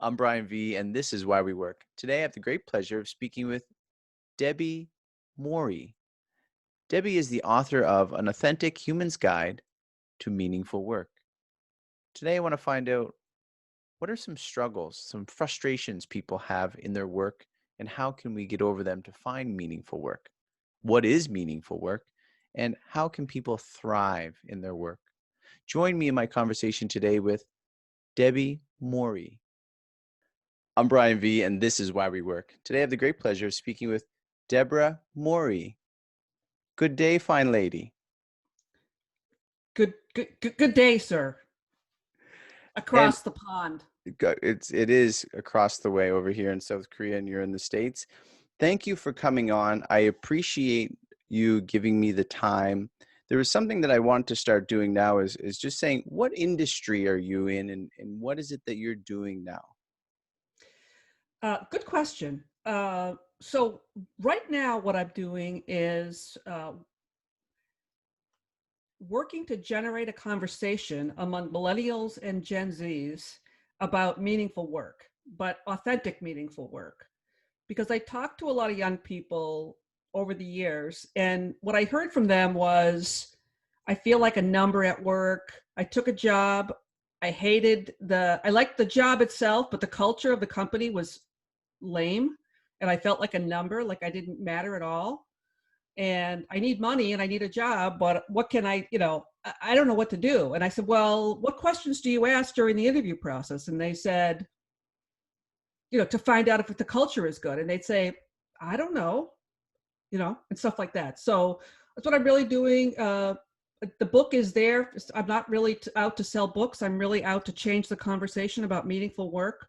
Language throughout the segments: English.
I'm Brian V, and this is Why We Work. Today, I have the great pleasure of speaking with Debbie Mourey. Debbie is the author of An Authentic Human's Guide to Meaningful Work. Today, I want to find out what are some struggles, some frustrations people have in their work, and how can we get over them to find meaningful work? What is meaningful work, and how can people thrive in their work? Join me in my conversation today with Debbie Mourey. I'm Brian V, and this is Why We Work. Today, I have the great pleasure of speaking with Deborah Mourey. Good day, fine lady. Good day, sir. And Across the pond. it is across the way over here in South Korea, and you're in the States. Thank you for coming on. I appreciate you giving me the time. There was something that I want to start doing now is just saying, what industry are you in, and what is it that you're doing now? Good question. So right now, what I'm doing is working to generate a conversation among millennials and Gen Zs about meaningful work, but authentic meaningful work. Because I talked to a lot of young people over the years, and what I heard from them was, I feel like a number at work. I took a job. I liked the job itself, but the culture of the company was lame. And I felt like a number, like I didn't matter at all. And I need money and I need a job, but what can I don't know what to do. And I said, well, what questions do you ask during the interview process? And they said, to find out if the culture is good. And they'd say, I don't know, and stuff like that. So that's what I'm really doing. The book is there. I'm not really out to sell books. I'm really out to change the conversation about meaningful work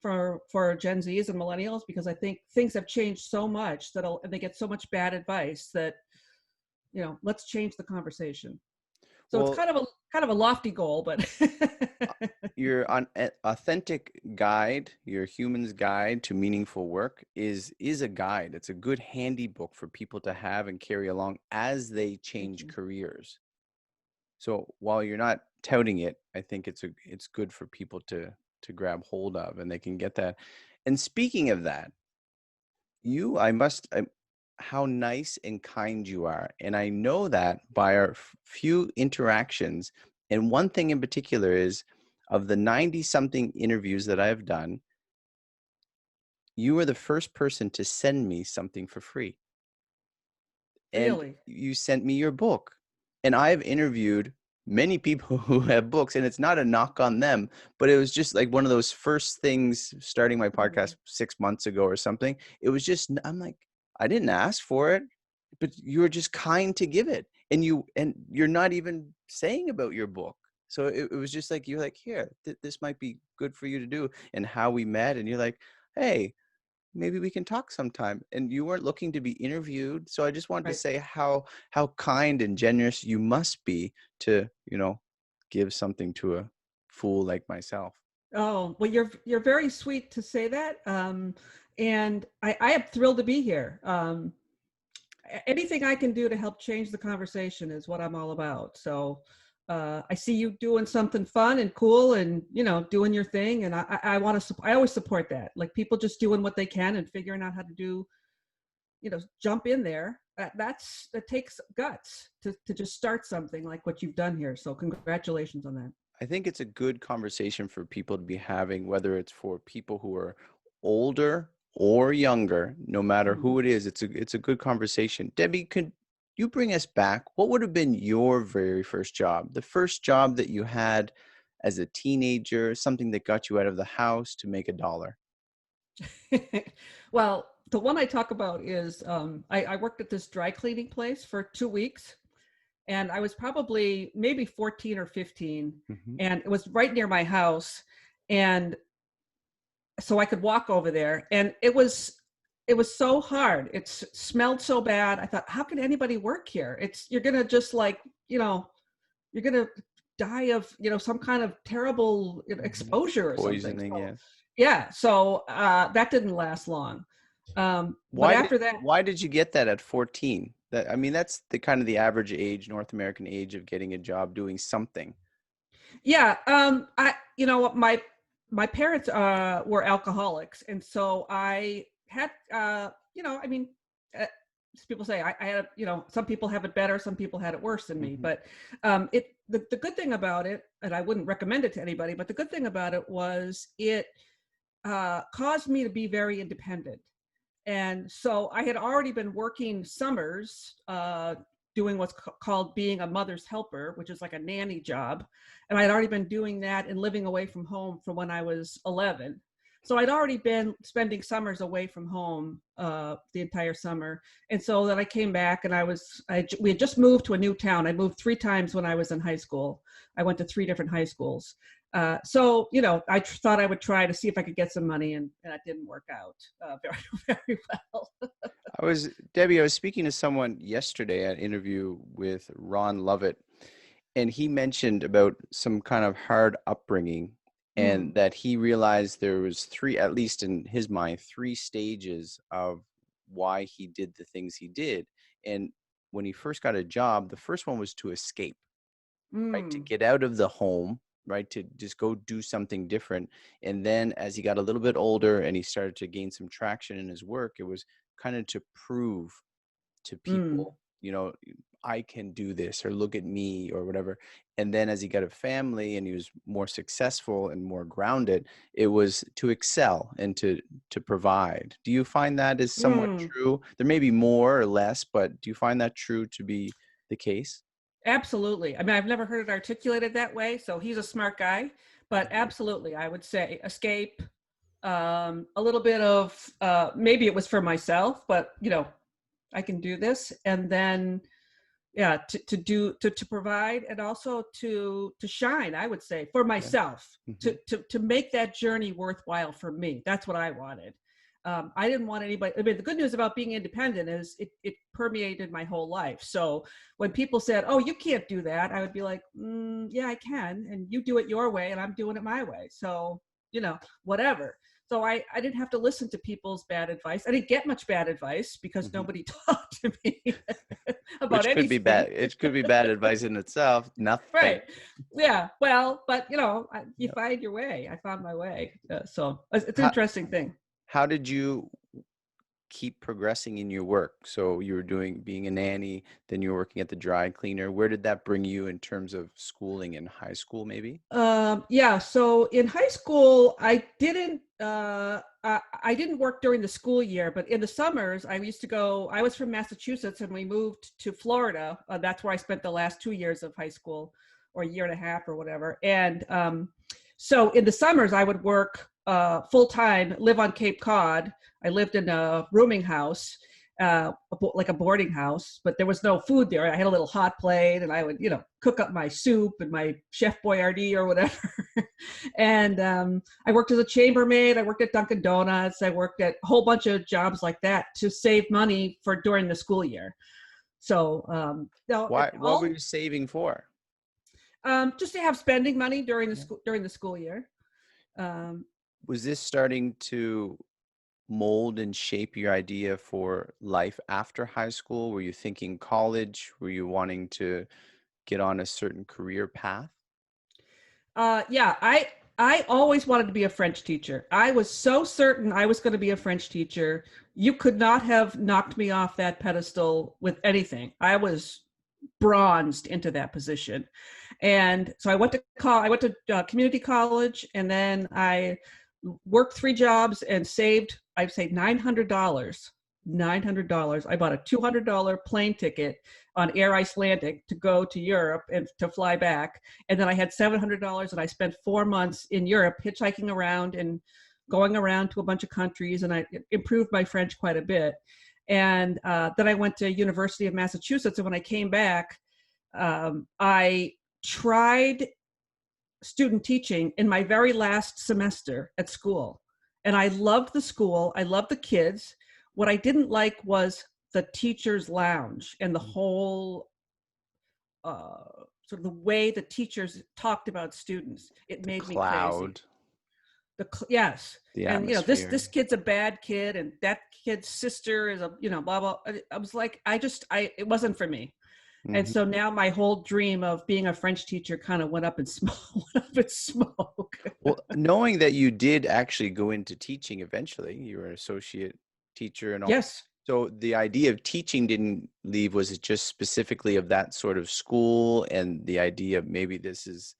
for Gen Zs and millennials, because I think things have changed so much they get so much bad advice that, let's change the conversation. So it's Well, kind of a lofty goal, but your authentic guide, your human's guide to meaningful work is a guide. It's a good handy book for people to have and carry along as they change careers. So while you're not touting it, I think it's good for people to grab hold of, and they can get that. And speaking of that, how nice and kind you are. And I know that by our few interactions. And one thing in particular is, of the 90 something interviews that I've done, you were the first person to send me something for free. And really. you sent me your book. And I've interviewed many people who have books, and it's not a knock on them, but it was just like one of those first things starting my podcast 6 months ago or something. It was just, I'm like, I didn't ask for it, but you were just kind to give it. And you're not even saying about your book. So it was just like, you're like, here, this might be good for you to do. And how we met, and you're like, hey, maybe we can talk sometime. And you weren't looking to be interviewed. So I just wanted to Right. say how kind and generous you must be to, give something to a fool like myself. Oh, well, you're very sweet to say that. And I am thrilled to be here. Anything I can do to help change the conversation is what I'm all about. So I see you doing something fun and cool, and doing your thing. And I want to. I always support that. Like people just doing what they can and figuring out how to do. Jump in there. That takes guts to just start something like what you've done here. So congratulations on that. I think it's a good conversation for people to be having, whether it's for people who are older or younger, no matter Mhm. who it is. It's a good conversation. Debbie, could you bring us back? What would have been your very first job? The first job that you had as a teenager, something that got you out of the house to make $1. Well, the one I talk about is I worked at this dry cleaning place for 2 weeks, and I was probably maybe 14 or 15, Mhm. and it was right near my house, and so I could walk over there, and it was so hard. It smelled so bad. I thought, how can anybody work here? You're gonna just like you're gonna die of some kind of terrible Mhm. exposure or something. Poisoning, So yes. yeah, so that didn't last long. But after that, Why did you get that at 14? I mean, that's the kind of the average age, North American age of getting a job doing something. yeah, I my my parents were alcoholics, and so I had, I mean, as people say, I had, some people have it better, some people had it worse than me. Hmm. But the good thing about it, and I wouldn't recommend it to anybody, but the good thing about it was it caused me to be very independent. And so I had already been working summers, doing what's called being a mother's helper, which is like a nanny job. And I'd already been doing that and living away from home from when I was 11. So I'd already been spending summers away from home, the entire summer. And so then I came back, and we had just moved to a new town. I moved 3 times when I was in high school. I went to 3 different high schools. So, I thought I would try to see if I could get some money, and that didn't work out very, very well. Debbie, I was speaking to someone yesterday at an interview with Ron Lovett, and he mentioned about some kind of hard upbringing, and Mm, that he realized there was three, at least in his mind, 3 stages of why he did the things he did. And when he first got a job, the first one was to escape, right? To mm, get out of the home, right? To just go do something different. And then as he got a little bit older and he started to gain some traction in his work, it was kind of to prove to mm, people, I can do this, or look at me, or whatever. And then as he got a family and he was more successful and more grounded, it was to excel and to provide. Do you find that is somewhat mm. true? There may be more or less, but do you find that true to be the case? Absolutely. I mean, I've never heard it articulated that way. So he's a smart guy, but absolutely, I would say escape, a little bit of, maybe it was for myself, but I can do this. And then, yeah, to provide, and also to shine, I would say, for Yeah. myself, Hmm. to make that journey worthwhile for me. That's what I wanted. I didn't want anybody. I mean, the good news about being independent is it permeated my whole life. So when people said, "Oh, you can't do that," I would be like, "Yeah, I can, and you do it your way, and I'm doing it my way. So whatever." So I didn't have to listen to people's bad advice. I didn't get much bad advice because Hmm. nobody talked to me about Which could be bad. anything. It could be bad advice in itself. Nothing. Right. Yeah. Well, but you Yep. find your way. I found my way. So it's an How interesting thing. how did you keep progressing in your work? So you were being a nanny, then you were working at the dry cleaner. Where did that bring you in terms of schooling in high school, maybe? Yeah. So in high school, I didn't work during the school year, but in the summers, I used to go. I was from Massachusetts, and we moved to Florida. That's where I spent the last 2 years of high school, or a year and a half, or whatever. And so in the summers, I would work full time, live on Cape Cod. I lived in a rooming house, like a boarding house, but there was no food there. I had a little hot plate, and I would, cook up my soup and my Chef Boyardee or whatever. And I worked as a chambermaid. I worked at Dunkin' Donuts. I worked at a whole bunch of jobs like that to save money for during the school year. So, What were you saving for? just to have spending money Yeah. during the school year. Um, Was this starting to mold and shape your idea for life after high school? Were you thinking college? Were you wanting to get on a certain career path? yeah, I always wanted to be a French teacher. I was so certain I was going to be a French teacher. You could not have knocked me off that pedestal with anything. I was bronzed into that position. And so I went to community college, and then I worked 3 jobs and I'd say $900. $900. I bought a $200 plane ticket on Air Icelandic to go to Europe and to fly back. And then I had $700, and I spent 4 months in Europe hitchhiking around and going around to a bunch of countries, and I improved my French quite a bit. And then I went to University of Massachusetts, and when I came back, I tried student teaching in my very last semester at school. And I loved the school. I loved the kids. What I didn't like was the teacher's lounge and the whole sort of the way the teachers talked about students. It The made me crazy. cloud, Yes. the And this atmosphere. kid's a bad kid, and that kid's sister is a blah blah. I was like, it wasn't for me. And Hmm. so now my whole dream of being a French teacher kind of went up in smoke. Went up in smoke. Well, knowing that you did actually go into teaching eventually, you were an associate teacher and all. Yes. So the idea of teaching didn't leave. Was it just specifically of that sort of school and the idea of maybe this is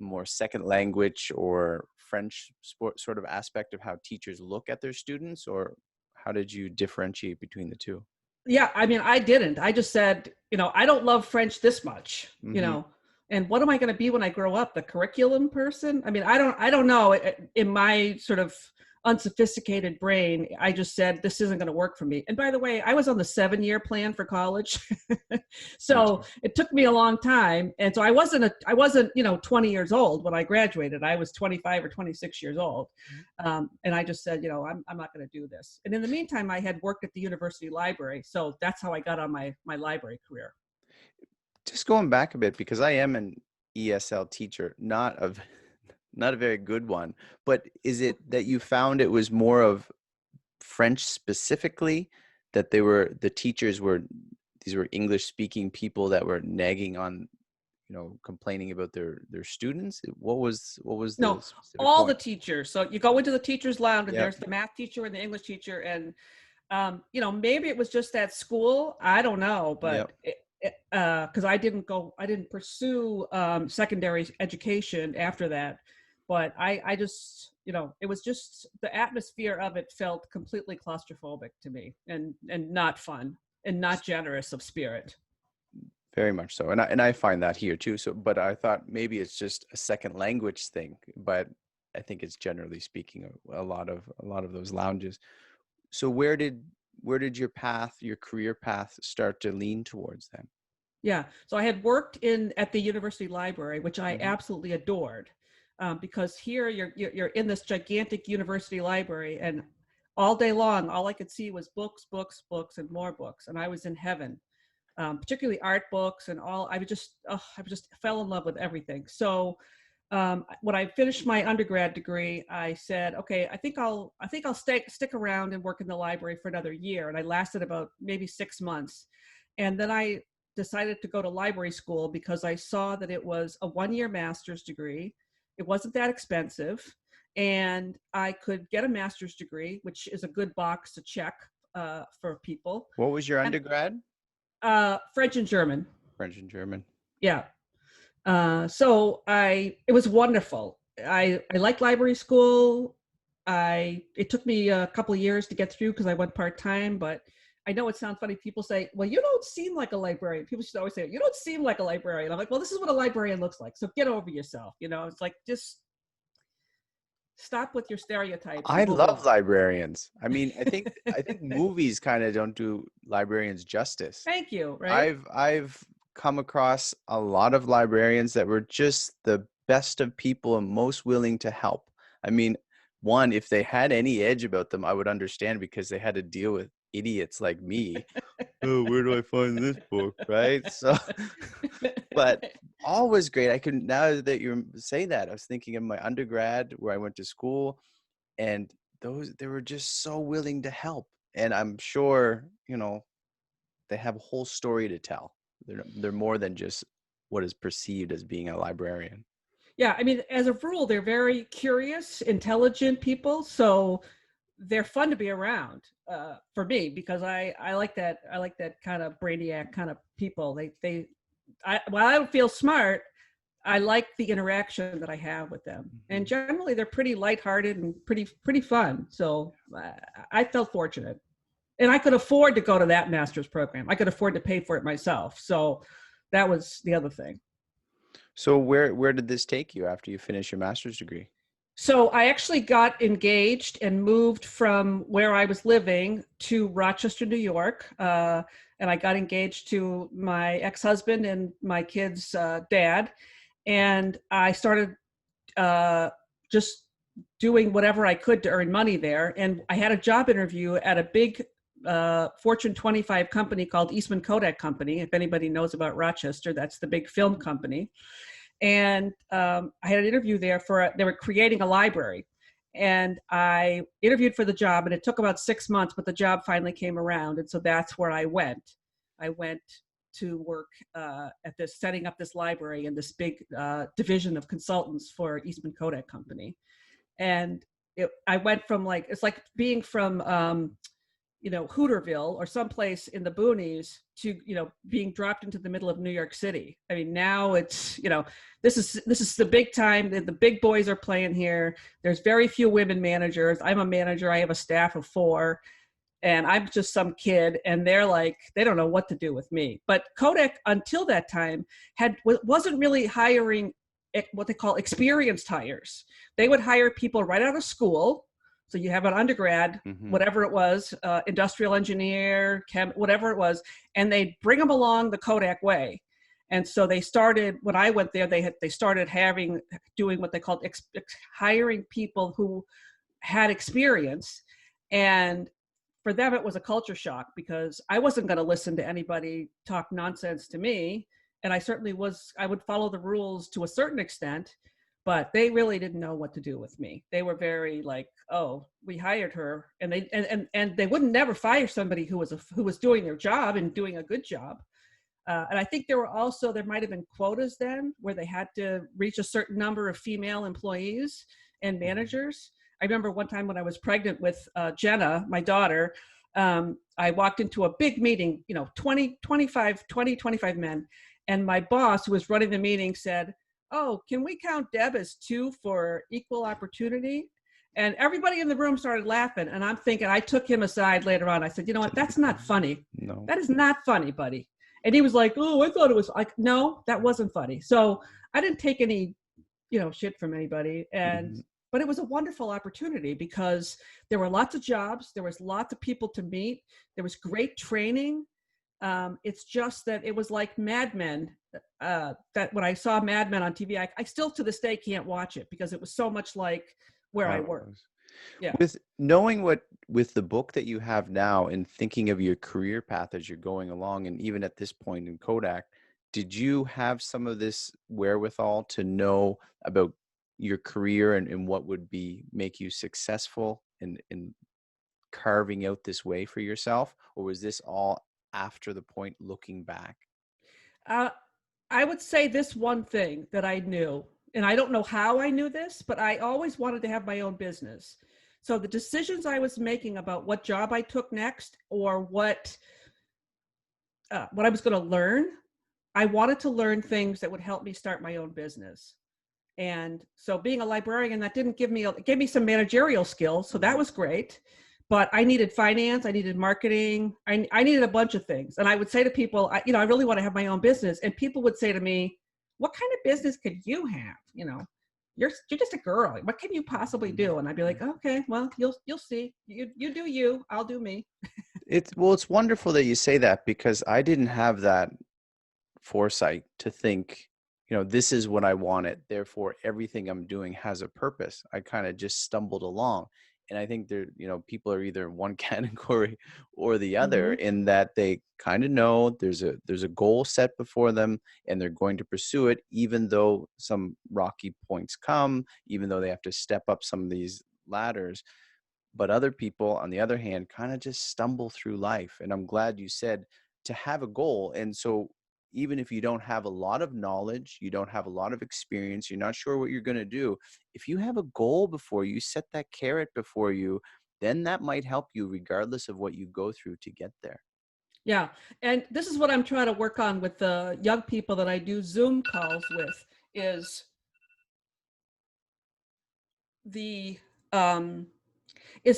more second language or French sport sort of aspect of how teachers look at their students, or how did you differentiate between the two? Yeah, I mean, I didn't. I just said, I don't love French this much, Hmm. and what am I going to be when I grow up? The curriculum person? I mean, I don't know. In my sort of unsophisticated brain, I just said, this isn't going to work for me. And by the way, I was on the 7-year plan for college. Me So too. it took me a long time. And so I wasn't, 20 years old when I graduated. I was 25 or 26 years old. And I just said, I'm not going to do this. And in the meantime, I had worked at the university library. So that's how I got on my library career. Just going back a bit, because I am an ESL teacher, not a very good one, but is it that you found it was more of French specifically, that the teachers were, these were English speaking people that were nagging on, complaining about their students? What was the No, specific all the point? teachers. So you go into the teacher's lounge and Yep. there's the math teacher and the English teacher. And, maybe it was just at school. I don't know, Yep. but because I didn't pursue secondary education after that. But I just, it was just the atmosphere of it felt completely claustrophobic to me and not fun and not generous of spirit. Very much so. And I find that here too. So, but I thought maybe it's just a second language thing, but I think it's generally speaking a lot of those lounges. So where did your career path start to lean towards then? Yeah. So I had worked at the university library, which I Hmm. absolutely adored, because here you're in this gigantic university library, and all day long, all I could see was books, books, books, and more books, and I was in heaven. Particularly art books and all. I just fell in love with everything. So when I finished my undergrad degree, I said, okay, I think I'll stick around and work in the library for another year. And I lasted about maybe 6 months. And then I decided to go to library school because I saw that it was a 1-year master's degree. It wasn't that expensive. And I could get a master's degree, which is a good box to check for people. What was your And undergrad? French and German. French and German. Yeah. So it was wonderful. I liked library school. It took me a couple of years to get through because I went part-time, but I know it sounds funny. People say, well, you don't seem like a librarian. People should always say, you don't seem like a librarian. I'm like, well, this is what a librarian looks like. So get over yourself. It's like, just stop with your stereotypes I and move love along. librarians. I mean, I think movies kind of don't do librarians justice. Thank you. Right. I've come across a lot of librarians that were just the best of people and most willing to help. I mean, one, if they had any edge about them, I would understand because they had to deal with idiots like me. Oh, where do I find this book? Right? So, but always great. Now that you say that, I was thinking of my undergrad where I went to school, and they were just so willing to help. And I'm sure, they have a whole story to tell. They're more than just what is perceived as being a librarian. Yeah, I mean, as a rule, they're very curious, intelligent people. So they're fun to be around for me because I like that. I like that kind of brainiac kind of people. While I don't feel smart, I like the interaction that I have with them, and Mhm. generally they're pretty lighthearted and pretty fun. So I felt fortunate, and I could afford to go to that master's program. I could afford to pay for it myself. So that was the other thing. So where did this take you after you finished your master's degree? So I actually got engaged and moved from where I was living to Rochester, New York. And I got engaged to my ex-husband and my kid's dad. And I started just doing whatever I could to earn money there. And I had a job interview at a big Fortune 25 company called Eastman Kodak Company. If anybody knows about Rochester, that's the big film company. And I had an interview there they were creating a library. And I interviewed for the job, and it took about 6 months, but the job finally came around. And so that's where I went. I went to work at this, setting up this library and this big division of consultants for Eastman Kodak Company. And I went from like, it's like being from, Hooterville or someplace in the boonies to, being dropped into the middle of New York City. I mean, now it's, this is the big time. The big boys are playing here. There's very few women managers. I'm a manager. I have a staff of 4. And I'm just some kid, and they're like, they don't know what to do with me. But Kodak, until that time, wasn't really hiring what they call experienced hires. They would hire people right out of school. So you have an undergrad, whatever it was, industrial engineer, whatever it was, and they'd bring them along the Kodak way. And so they started, when I went there, they started doing what they called hiring people who had experience. And for them, it was a culture shock because I wasn't going to listen to anybody talk nonsense to me. And I certainly I would follow the rules to a certain extent, but they really didn't know what to do with me. They were very like, oh, we hired her. And they wouldn't never fire somebody who was doing their job and doing a good job. And I think there might have been quotas then where they had to reach a certain number of female employees and managers. I remember one time when I was pregnant with Jenna, my daughter, I walked into a big meeting, 25 men. And my boss, who was running the meeting, said, oh, can we count Deb as 2 for equal opportunity? And everybody in the room started laughing. And I'm thinking, I took him aside later on. I said, you know what? That's not funny. No. That is not funny, buddy. And he was like, oh, I thought it was like, no, that wasn't funny. So I didn't take any, shit from anybody. But it was a wonderful opportunity because there were lots of jobs. There was lots of people to meet. There was great training. It's just that it was like Mad Men. That when I saw Mad Men on TV, I still to this day can't watch it because it was so much like where I worked. Yeah. With the book that you have now and thinking of your career path as you're going along, and even at this point in Kodak, did you have some of this wherewithal to know about your career and what would make you successful in carving out this way for yourself? Or was this all after the point looking back? I would say this one thing that I knew, and I don't know how I knew this, but I always wanted to have my own business. So the decisions I was making about what job I took next or what I was going to learn, I wanted to learn things that would help me start my own business. And so being a librarian, that gave me some managerial skills. So that was great. But I needed finance, I needed marketing, I needed a bunch of things. And I would say to people, I really want to have my own business. And people would say to me, what kind of business could you have? You're just a girl. What can you possibly do? And I'd be like, okay, well, you'll see. You do you, I'll do me. It's wonderful that you say that because I didn't have that foresight to think, this is what I wanted. Therefore, everything I'm doing has a purpose. I kind of just stumbled along. And I think people are either in one category or the other in that they kind of know there's a goal set before them and they're going to pursue it, even though some rocky points come, even though they have to step up some of these ladders. But other people, on the other hand, kind of just stumble through life. And I'm glad you said to have a goal. And so even if you don't have a lot of knowledge, you don't have a lot of experience, you're not sure what you're going to do, if you have a goal before you, set that carrot before you, then that might help you regardless of what you go through to get there. Yeah. And this is what I'm trying to work on with the young people that I do Zoom calls with is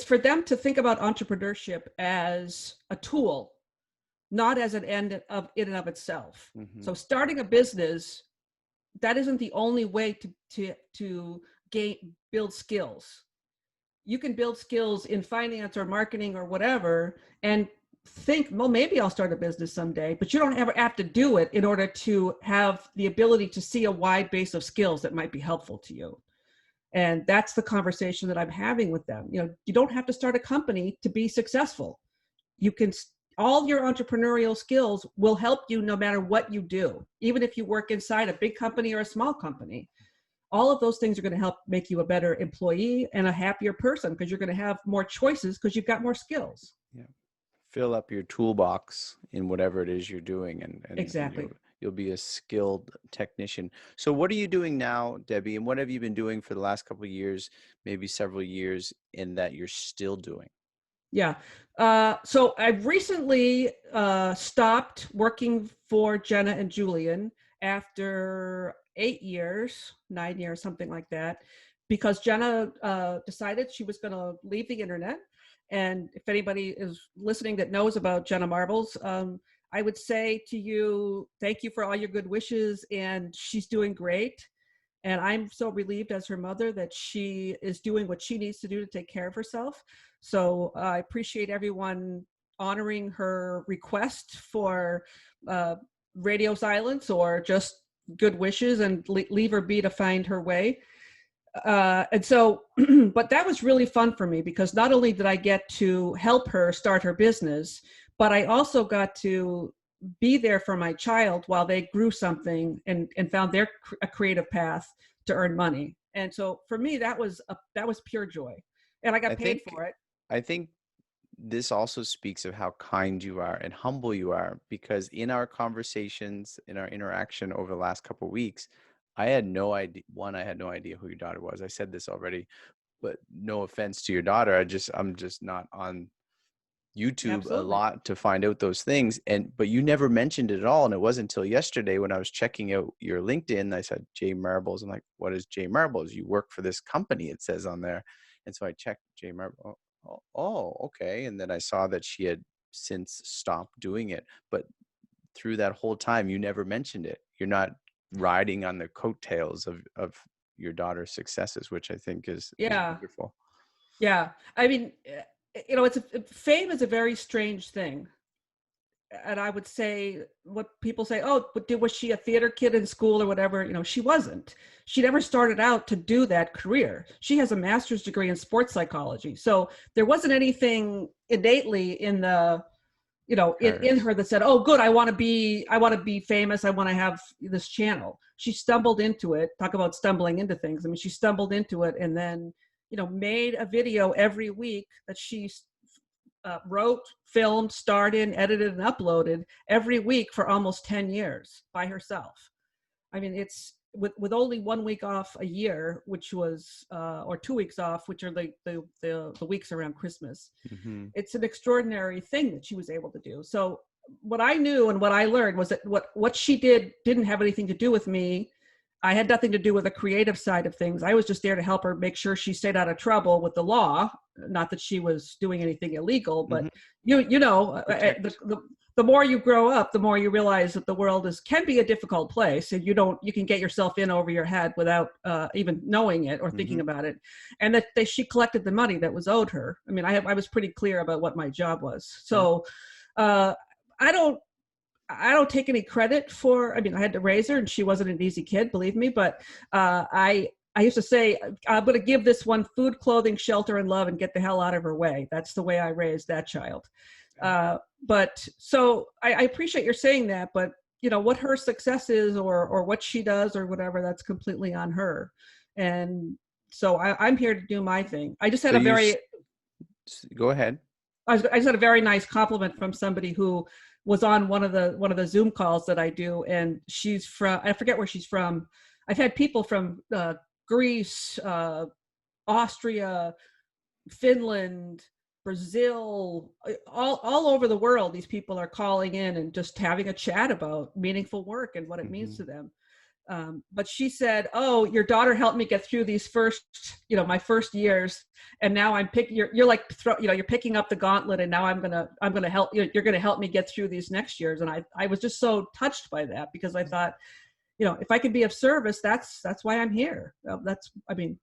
for them to think about entrepreneurship as a tool, not as an end in and of itself. So starting a business, that isn't the only way to build skills. You can build skills in finance or marketing or whatever and think, well, maybe I'll start a business someday, but you don't ever have to do it in order to have the ability to see a wide base of skills that might be helpful to you. And that's the conversation that I'm having with them. You don't have to start a company to be successful. All your entrepreneurial skills will help you no matter what you do, even if you work inside a big company or a small company. All of those things are going to help make you a better employee and a happier person because you're going to have more choices because you've got more skills. Yeah. fill up your toolbox in whatever it is you're doing, and Exactly. you'll be a skilled technician. So what are you doing now, Debbie, and what have you been doing for the last couple of years, maybe several years, in that you're still doing? Yeah. So I've recently stopped working for Jenna and Julian after 8 years, 9 years, something like that, because Jenna decided she was going to leave the internet. And if anybody is listening that knows about Jenna Marbles, I would say to you, thank you for all your good wishes. And she's doing great. And I'm so relieved as her mother that she is doing what she needs to do to take care of herself. So I appreciate everyone honoring her request for radio silence or just good wishes, and leave her be to find her way. And so, but that was really fun for me, because not only did I get to help her start her business, but I also got to be there for my child while they grew something and found their a creative path to earn money. And so for me, that was pure joy, and I I got paid think for it. I think this also speaks of how kind you are and humble you are, because in our conversations, in our interaction over the last couple of weeks, I had no idea. One, I had no idea who your daughter was. I said this already, but no offense to your daughter. I'm just not on YouTube a Absolutely. lot to find out those things. But you never mentioned it at all. And it wasn't until yesterday when I was checking out your LinkedIn, I said J Marbles. I'm like, what is J Marbles? You work for this company, it says on there. And so I checked J Marbles. Okay. And then I saw that she had since stopped doing it. But through that whole time, you never mentioned it. You're not riding on the coattails of your daughter's successes, which I think is Yeah. wonderful. Yeah. I mean, fame is a very strange thing. And I would say what people say, oh, but was she a theater kid in school or whatever? She wasn't. She never started out to do that career. She has a master's degree in sports psychology. So there wasn't anything innately in the, in Hers. her that said, oh, good, I want to be famous. I want to have this channel. She stumbled into it. Talk about stumbling into things. I mean, she stumbled into it and then, made a video every week that she wrote, filmed, starred in, edited, and uploaded every week for almost 10 years by herself. I mean, it's with only 1 week off a year, which was, or 2 weeks off, which are the weeks around Christmas. Mm-hmm. It's an extraordinary thing that she was able to do. So what I knew and what I learned was that what she did didn't have anything to do with me. I had nothing to do with the creative side of things. I was just there to help her make sure she stayed out of trouble with the law. Not that she was doing anything illegal, but Mm-hmm. the, Protect. the more you grow up, the more you realize that the world can be a difficult place, and you can get yourself in over your head without even knowing it or thinking Mm-hmm. about it. And that she collected the money that was owed her. I mean, I was pretty clear about what my job was. Yeah. So uh, I don't take any credit for, I mean, I had to raise her and she wasn't an easy kid, believe me, but I used to say, I'm going to give this one food, clothing, shelter, and love and get the hell out of her way. That's the way I raised that child. But so I appreciate your saying that, but what her success is or what she does or whatever, that's completely on her. And so I'm here to do my thing. I just So had a very, go ahead. I just had a very nice compliment from somebody who was on one of the Zoom calls that I do, and she's from, I forget where she's from. I've had people from Greece, Austria, Finland, Brazil, all over the world. These people are calling in and just having a chat about meaningful work and what it Mm-hmm. means to them. But she said, "Oh, your daughter helped me get through these first, my first years, and now I'm picking. You're like, you're picking up the gauntlet, and now I'm gonna help you. You're gonna help me get through these next years." And I was just so touched by that, because I thought, if I can be of service, that's why I'm here. I mean,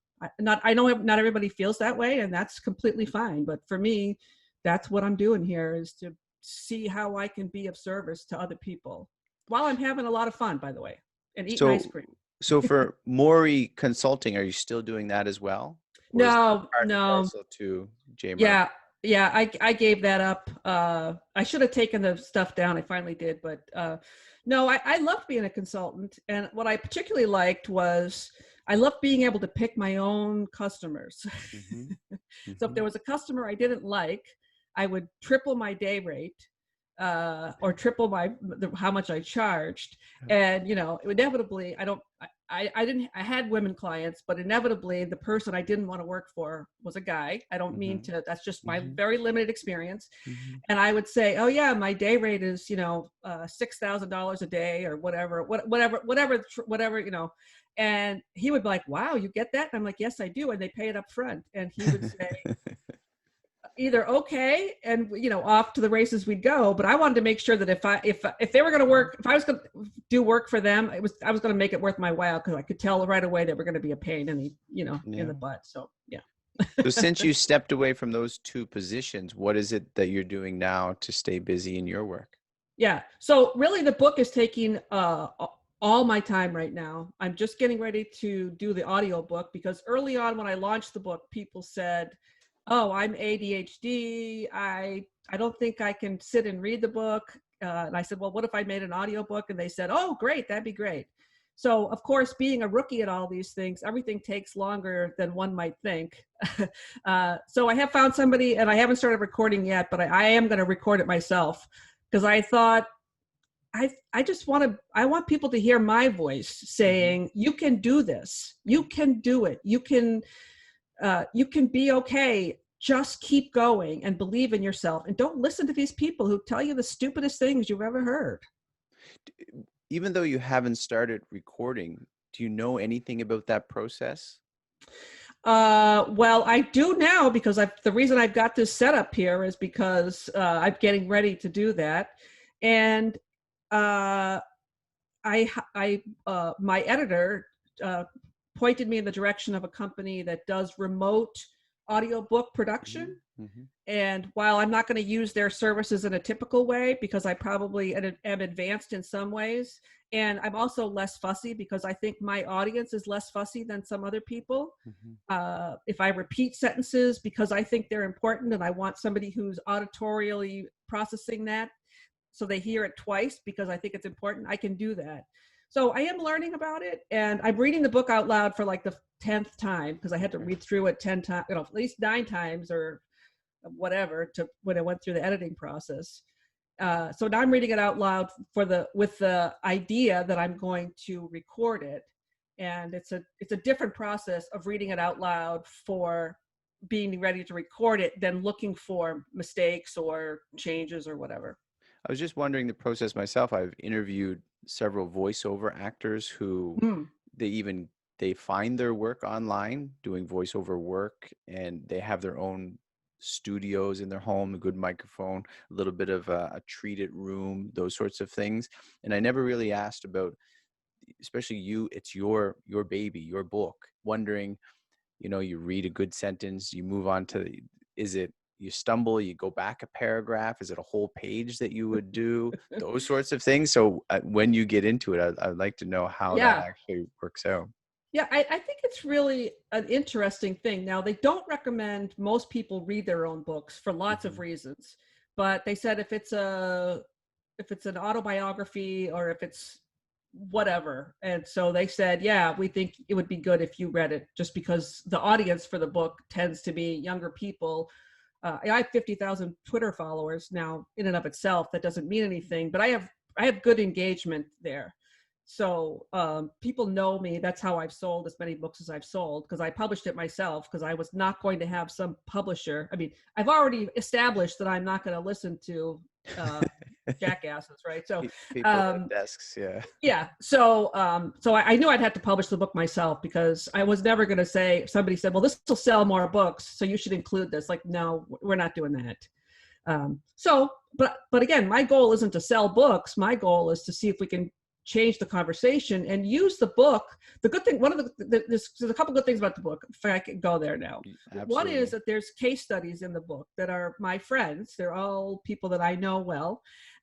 I know not everybody feels that way, and that's completely fine. But for me, that's what I'm doing here, is to see how I can be of service to other people while I'm having a lot of fun, by the way, and eating ice So, cream. so for Mourey Consulting, are you still doing that as well, or is that No, part and no. parcel to J Marble? Yeah, yeah. I gave that up. I should have taken the stuff down. I finally did, but no, I loved being a consultant, and what I particularly liked was I loved being able to pick my own customers. Mm-hmm. So if Mm-hmm. there was a customer I didn't like, I would triple my day rate, or triple how much I charged. And, inevitably, I had women clients, but inevitably the person I didn't want to work for was a guy. I don't mean Mhm. to, that's just my Mhm. very limited experience. Mhm. And I would say, oh yeah, my day rate is, $6,000 a day or whatever, and he would be like, wow, you get that? And I'm like, yes, I do. And they pay it up front. And he would say, either okay, and off to the races we'd go. But I wanted to make sure that if they were going to work, if I was going to do work for them, I was going to make it worth my while, because I could tell right away they were going to be a pain in the in Yeah. the butt. So yeah. So since you stepped away from those two positions, what is it that you're doing now to stay busy in your work? Yeah. So really, the book is taking all my time right now. I'm just getting ready to do the audio book, because early on when I launched the book, people said, "Oh, I'm ADHD. I don't think I can sit and read the book." And I said, "Well, what if I made an audio book?" And they said, "Oh, great, that'd be great." So, of course, being a rookie at all these things, everything takes longer than one might think. So I have found somebody, and I haven't started recording yet, but I am going to record it myself, because I thought I want people to hear my voice Mhm. saying, you can do this, you can do it, you can be okay. Just keep going and believe in yourself, and don't listen to these people who tell you the stupidest things you've ever heard. Even though you haven't started recording, do you know anything about that process? Well, I do now, because the reason I've got this set up here is because I'm getting ready to do that. And uh, my editor uh, pointed me in the direction of a company that does remote audiobook production. Mhm. Mhm. And while I'm not going to use their services in a typical way, because I probably am advanced in some ways, and I'm also less fussy, because I think my audience is less fussy than some other people. Mhm. If I repeat sentences because I think they're important, and I want somebody who's auditorially processing that so they hear it twice because I think it's important, I can do that. So I am learning about it, and I'm reading the book out loud for like the 10th time, because I had to Okay. read through it 10 times, at least 9 times or whatever, to when I went through the editing process. So now I'm reading it out loud with the idea that I'm going to record it, and it's a different process of reading it out loud for being ready to record it than looking for mistakes or changes or whatever. I was just wondering the process myself. I've interviewed several voiceover actors who Mm. they even they find their work online doing voiceover work, and they have their own studios in their home, a good microphone, a little bit of a treated room, those sorts of things. And I never really asked about, especially you, it's your baby, your book, wondering, you read a good sentence, you move on to is it you stumble, you go back a paragraph, is it a whole page that you would do, those sorts of things. So when you get into it, I'd like to know how that Yeah. actually works out. Yeah, I think it's really an interesting thing. Now, they don't recommend most people read their own books for lots of Hmm. reasons, but they said if it's an autobiography, or if it's whatever, and so they said, yeah, we think it would be good if you read it, just because the audience for the book tends to be younger people. I have 50,000 Twitter followers now. In and of itself, that doesn't mean anything, but I have good engagement there. So people know me. That's how I've sold as many books as I've sold, because I published it myself, because I was not going to have some publisher. I mean, I've already established that I'm not going to listen to uh, jackasses, right? So People at um, desks, yeah. yeah. So I knew I'd have to publish the book myself, because I was never going to say, if somebody said, well, this will sell more books, so you should include this. Like, no, we're not doing that. But again, my goal isn't to sell books. My goal is to see if we can change the conversation and use the book. The good thing, there's a couple good things about the book, if I can go there now. One is Absolutely. that there's case studies in the book that are my friends. They're all people that I know well,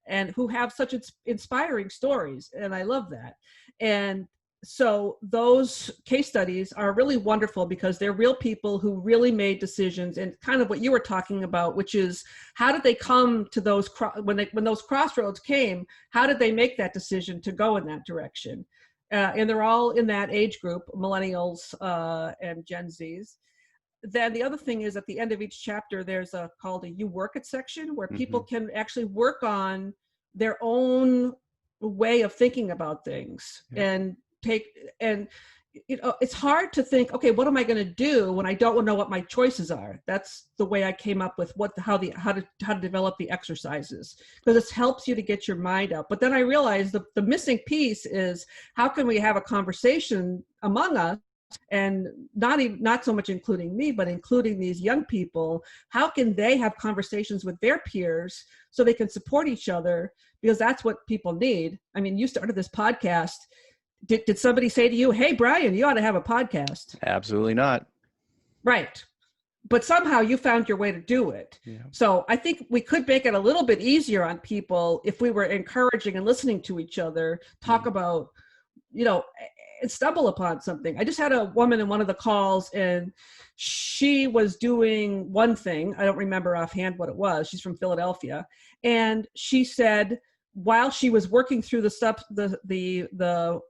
and who have such inspiring stories. And I love that. And so those case studies are really wonderful, because they're real people who really made decisions, and kind of what you were talking about, which is, how did they come to those when those crossroads came, how did they make that decision to go in that direction? And they're all in that age group, millennials and Gen Zs. then the other thing is at the end of each chapter, there's called a You Work It section where people Hmm. can actually work on their own way of thinking about things Yeah. and take, and it's hard to think, okay, what am I going to do when I don't know what my choices are? That's the way I came up with how to develop the exercises, because it helps you to get your mind out. But then I realized the missing piece is, how can we have a conversation among us, and not so much including me, but including these young people? How can they have conversations with their peers so they can support each other? Because that's what people need. I mean, you started this podcast. Did somebody say to you, hey, Brian, you ought to have a podcast? Absolutely not. Right. But somehow you found your way to do it. Yeah. So I think we could make it a little bit easier on people if we were encouraging and listening to each other, talk about, and stumble upon something. I just had a woman in one of the calls, and she was doing one thing. I don't remember offhand what it was. She's from Philadelphia. And she said, while she was working through the stuff, the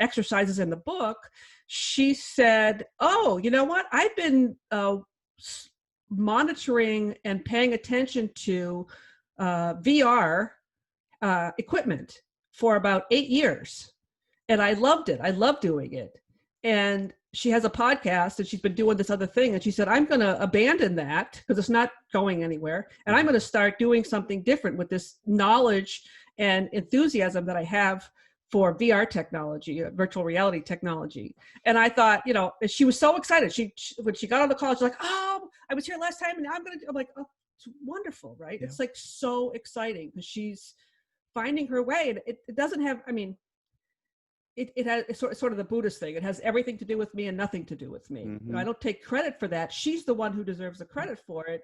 exercises in the book, she said, oh, you know what? I've been monitoring and paying attention to VR equipment for about 8 years. And I loved it. I love doing it. And she has a podcast, and she's been doing this other thing. And she said, I'm going to abandon that because it's not going anywhere. And I'm going to start doing something different with this knowledge and enthusiasm that I have for VR technology, virtual reality technology. And I thought, she was so excited. She when she got on the call, she's like, oh, I was here last time, and now I'm like, oh, it's wonderful, right? Yeah. It's like so exciting because she's finding her way. And it doesn't have, I mean, it has it's sort of the Buddhist thing. It has everything to do with me and nothing to do with me. Mm-hmm. I don't take credit for that. She's the one who deserves the credit for it.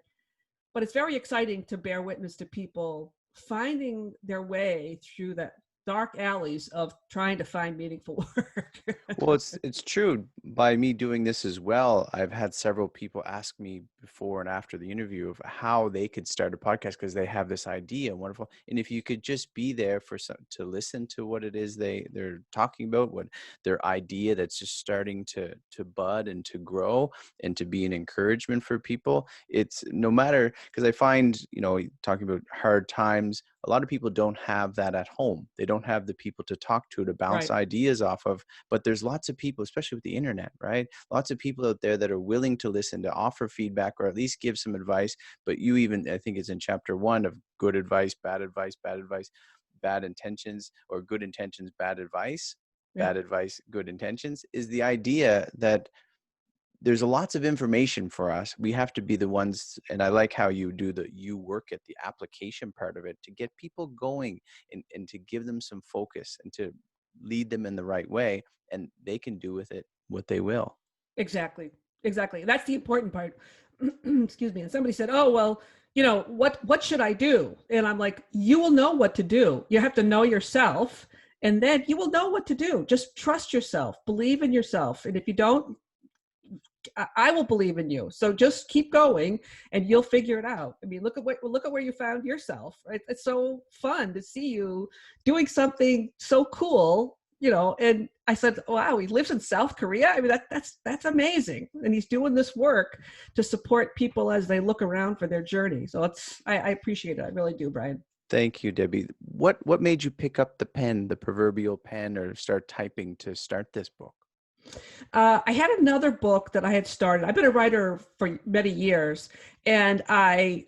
But it's very exciting to bear witness to people finding their way through that dark alleys of trying to find meaningful work. Well, it's true. By me doing this as well, I've had several people ask me before and after the interview of how they could start a podcast because they have this idea. Wonderful. And if you could just be there to listen to what it is they're talking about, what their idea that's just starting to bud and to grow and to be an encouragement for people. It's no matter, because I find, talking about hard times, a lot of people don't have that at home. They don't have the people to talk to bounce Right. ideas off of. But there's lots of people, especially with the internet, right? Lots of people out there that are willing to listen, to offer feedback, or at least give some advice. But you even, I think it's in chapter 1 of good advice, bad intentions, or good intentions, bad advice, Yeah. bad advice, good intentions, is the idea that there's lots of information for us. We have to be the ones, and I like how you do you work at the application part of it to get people going and to give them some focus and to lead them in the right way, and they can do with it what they will. Exactly. That's the important part. Excuse me. And somebody said, oh, well, what should I do? And I'm like, you will know what to do. You have to know yourself, and then you will know what to do. Just trust yourself, believe in yourself. And if you don't, I will believe in you. So just keep going and you'll figure it out. I mean, look at where you found yourself, right? It's so fun to see you doing something so cool, and I said, wow, he lives in South Korea. I mean, that's amazing. And he's doing this work to support people as they look around for their journey. So I appreciate it. I really do, Brian. Thank you, Debbie. What made you pick up the pen, the proverbial pen, or start typing to start this book? I had another book that I had started. I've been a writer for many years, and I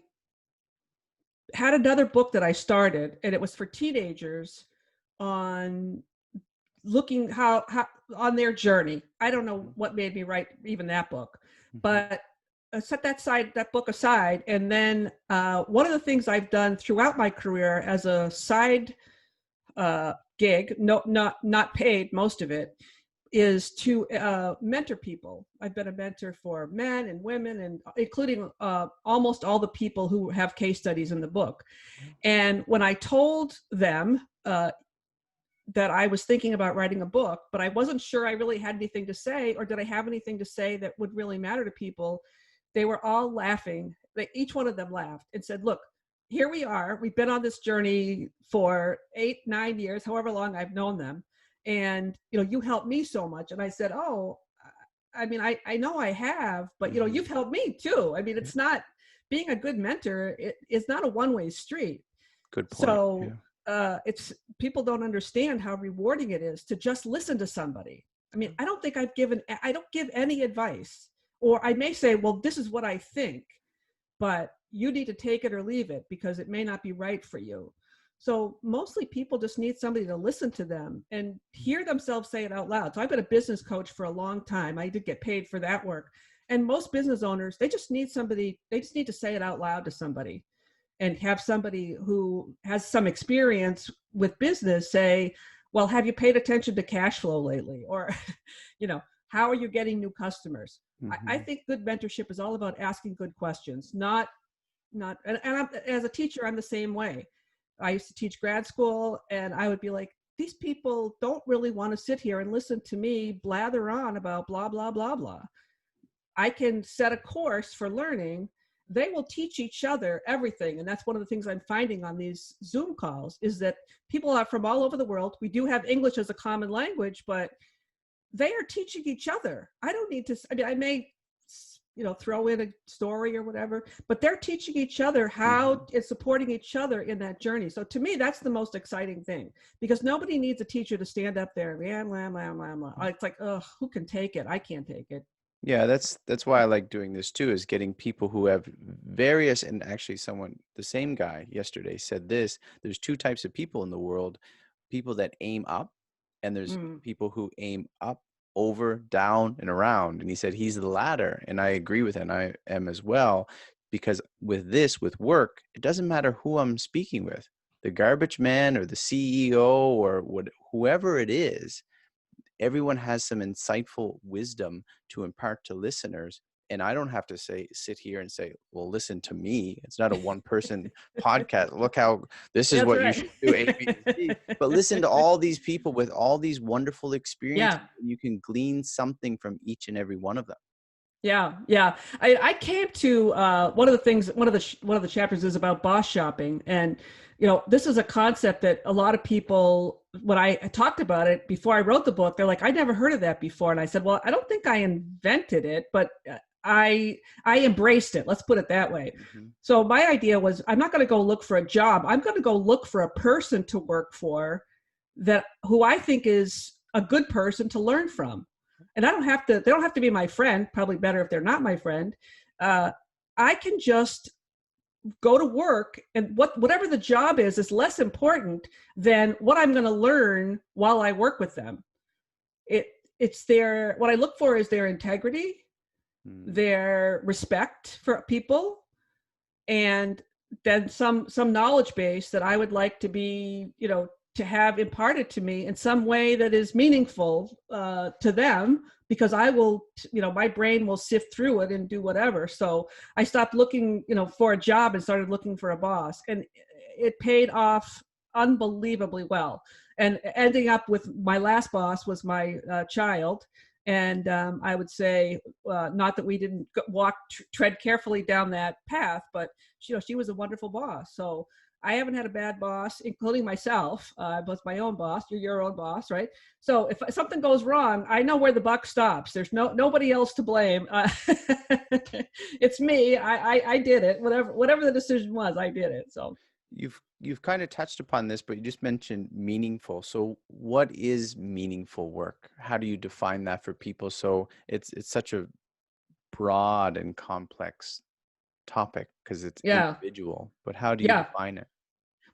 had another book that I started, and it was for teenagers on looking how on their journey. I don't know what made me write even that book, but I set that book aside. And then one of the things I've done throughout my career as a side gig, not paid, most of it, is to mentor people. I've been a mentor for men and women, and including almost all the people who have case studies in the book. And when I told them that I was thinking about writing a book, but I wasn't sure I really had anything to say, or did I have anything to say that would really matter to people, they were all laughing. Each one of them laughed and said, look, here we are. We've been on this journey for 8-9 years, however long I've known them. And, you helped me so much. And I said, oh, I mean, I know I have, but you know, Hmm. you've helped me too. I mean, Yeah. it's not being a good mentor. It's not a one-way street. Good point. So Yeah. it's people don't understand how rewarding it is to just listen to somebody. I mean, I don't give any advice, or I may say, well, this is what I think, but you need to take it or leave it because it may not be right for you. So mostly people just need somebody to listen to them and hear themselves say it out loud. So I've been a business coach for a long time. I did get paid for that work. And most business owners, they just need to say it out loud to somebody and have somebody who has some experience with business say, well, have you paid attention to cash flow lately? Or, you know, how are you getting new customers? I Hmm. think good mentorship is all about asking good questions, and as a teacher, I'm the same way. I used to teach grad school and I would be like, these people don't really want to sit here and listen to me blather on about blah, blah, blah, blah. I can set a course for learning. They will teach each other everything. And that's one of the things I'm finding on these Zoom calls is that people are from all over the world. We do have English as a common language, but they are teaching each other. I don't need to, I mean, I may, you know, throw in a story or whatever, but they're teaching each other Hmm. how and supporting each other in that journey. So to me, that's the most exciting thing because nobody needs a teacher to stand up there and blah, blah, blah, blah. It's like, ugh, who can take it? I can't take it. Yeah, that's why I like doing this too, is getting people who have various, and actually the same guy yesterday said this, there's two types of people in the world, people that aim up, and there's Mm. people who aim up, over, down, and around. And he said he's the latter, and I agree with him. I am as well, because with work, it doesn't matter who I'm speaking with, the garbage man or the CEO or whoever it is. Everyone has some insightful wisdom to impart to listeners, and I don't have to sit here and say, well, listen to me. It's not a one person podcast. Look how this is That's what you should right. do, A, B, and C. But listen to all these people with all these wonderful experiences, Yeah. and you can glean something from each and every one of them. Yeah, yeah. I came to one of the things. One of the chapters is about boss shopping, and you know, this is a concept that a lot of people. When I talked about it before I wrote the book, they're like, "I never heard of that before." And I said, "Well, I don't think I invented it, but I embraced it. Let's put it that way." Hmm. So my idea was, I'm not going to go look for a job. I'm going to go look for a person to work for that who I think is a good person to learn from. And they don't have to be my friend, probably better if they're not my friend. Uh, I can just go to work and whatever the job is less important than what I'm going to learn while I work with them. It, what I look for is their integrity, Mm. their respect for people, and then some knowledge base that I would like to be, you know, to have imparted to me in some way that is meaningful to them, because I will, you know, my brain will sift through it and do whatever. So I stopped looking, you know, for a job and started looking for a boss, and it paid off unbelievably well. And ending up with my last boss was my child. And I would say, not that we didn't tread carefully down that path, but you know, she was a wonderful boss. So I haven't had a bad boss, including myself. I was my own boss. You're your own boss, right? So if something goes wrong, I know where the buck stops. There's nobody else to blame. It's me. I did it. Whatever the decision was, I did it. So You've kind of touched upon this, but you just mentioned meaningful. So what is meaningful work? How do you define that for people? So it's such a broad and complex topic because it's yeah, individual, but how do you yeah. define it?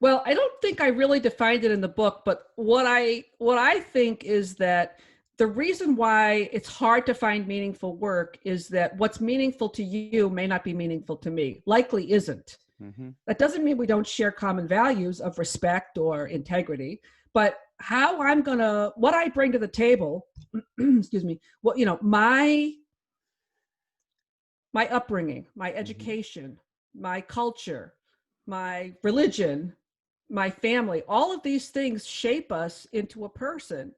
Well, I don't think I really defined it in the book, but what I think is that the reason why it's hard to find meaningful work is that what's meaningful to you may not be meaningful to me. Likely isn't. Hmm. That doesn't mean we don't share common values of respect or integrity, but what I bring to the table, excuse me, what, you know, my upbringing, my Hmm. education, my culture, my religion, my family, all of these things shape us into a person.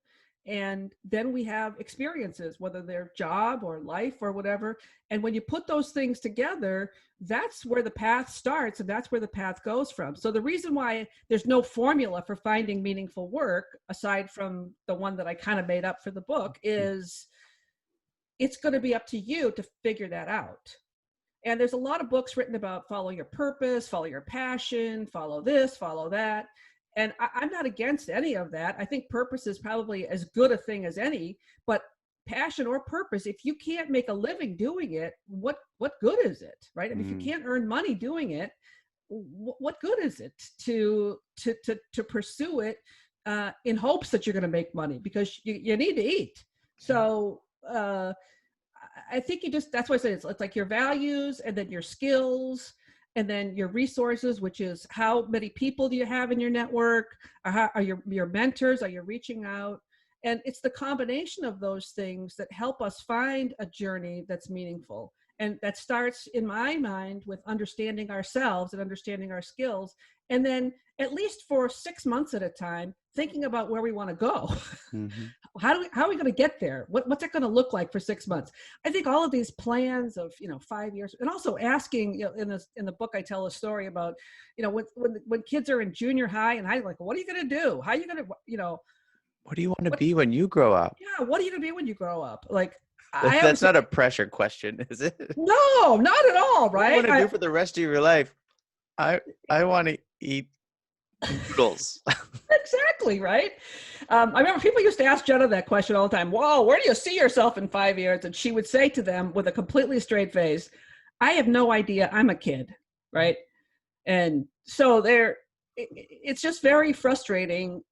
And then we have experiences, whether they're job or life or whatever. And when you put those things together, that's where the path starts and that's where the path goes from. So the reason why there's no formula for finding meaningful work, aside from the one that I kind of made up for the book, is it's going to be up to you to figure that out. And there's a lot of books written about follow your purpose, follow your passion, follow this, follow that. And I'm not against any of that. I think purpose is probably as good a thing as any, but passion or purpose, if you can't make a living doing it, what good is it, right? I mean, if you can't earn money doing it, what good is it to pursue it in hopes that you're going to make money, because you need to eat. So I think that's why I say it's like your values, and then your skills, and then your resources, which is how many people do you have in your network? Are your mentors? Are you reaching out? And it's the combination of those things that help us find a journey that's meaningful. And that starts, in my mind, with understanding ourselves and understanding our skills. And then, at least for 6 months at a time, thinking about where we want to go. Mm-hmm. How are we going to get there? What's it going to look like for 6 months? I think all of these plans of 5 years, and also asking, in the book I tell a story about, when kids are in junior high and high, like, what are you going to do? How are you going to, What do you want to be when you grow up? Yeah, what are you going to be when you grow up? Like, That's not a pressure question, is it? No, not at all, right? What do you want to do for the rest of your life? I want to eat noodles. Exactly, right? I remember people used to ask Jenna that question all the time. Whoa, where do you see yourself in 5 years? And she would say to them with a completely straight face, I have no idea. I'm a kid, right? And so it's just very frustrating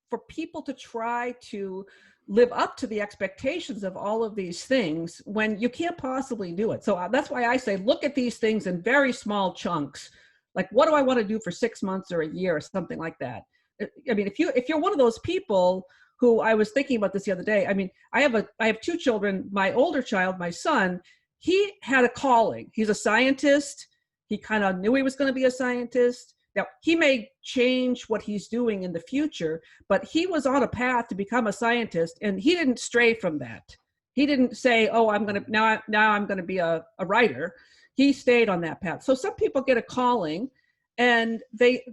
for people to try to live up to the expectations of all of these things when you can't possibly do it. So that's why I say, look at these things in very small chunks. Like, what do I want to do for 6 months or a year or something like that? I mean, if you're one of those people who, I was thinking about this the other day. I mean, I have 2 children. My older child, my son, he had a calling. He's a scientist. He kind of knew he was going to be a scientist. Now, he may change what he's doing in the future, but he was on a path to become a scientist, and he didn't stray from that. He didn't say, oh, I'm going to now I'm going to be a writer. He stayed on that path. So some people get a calling and they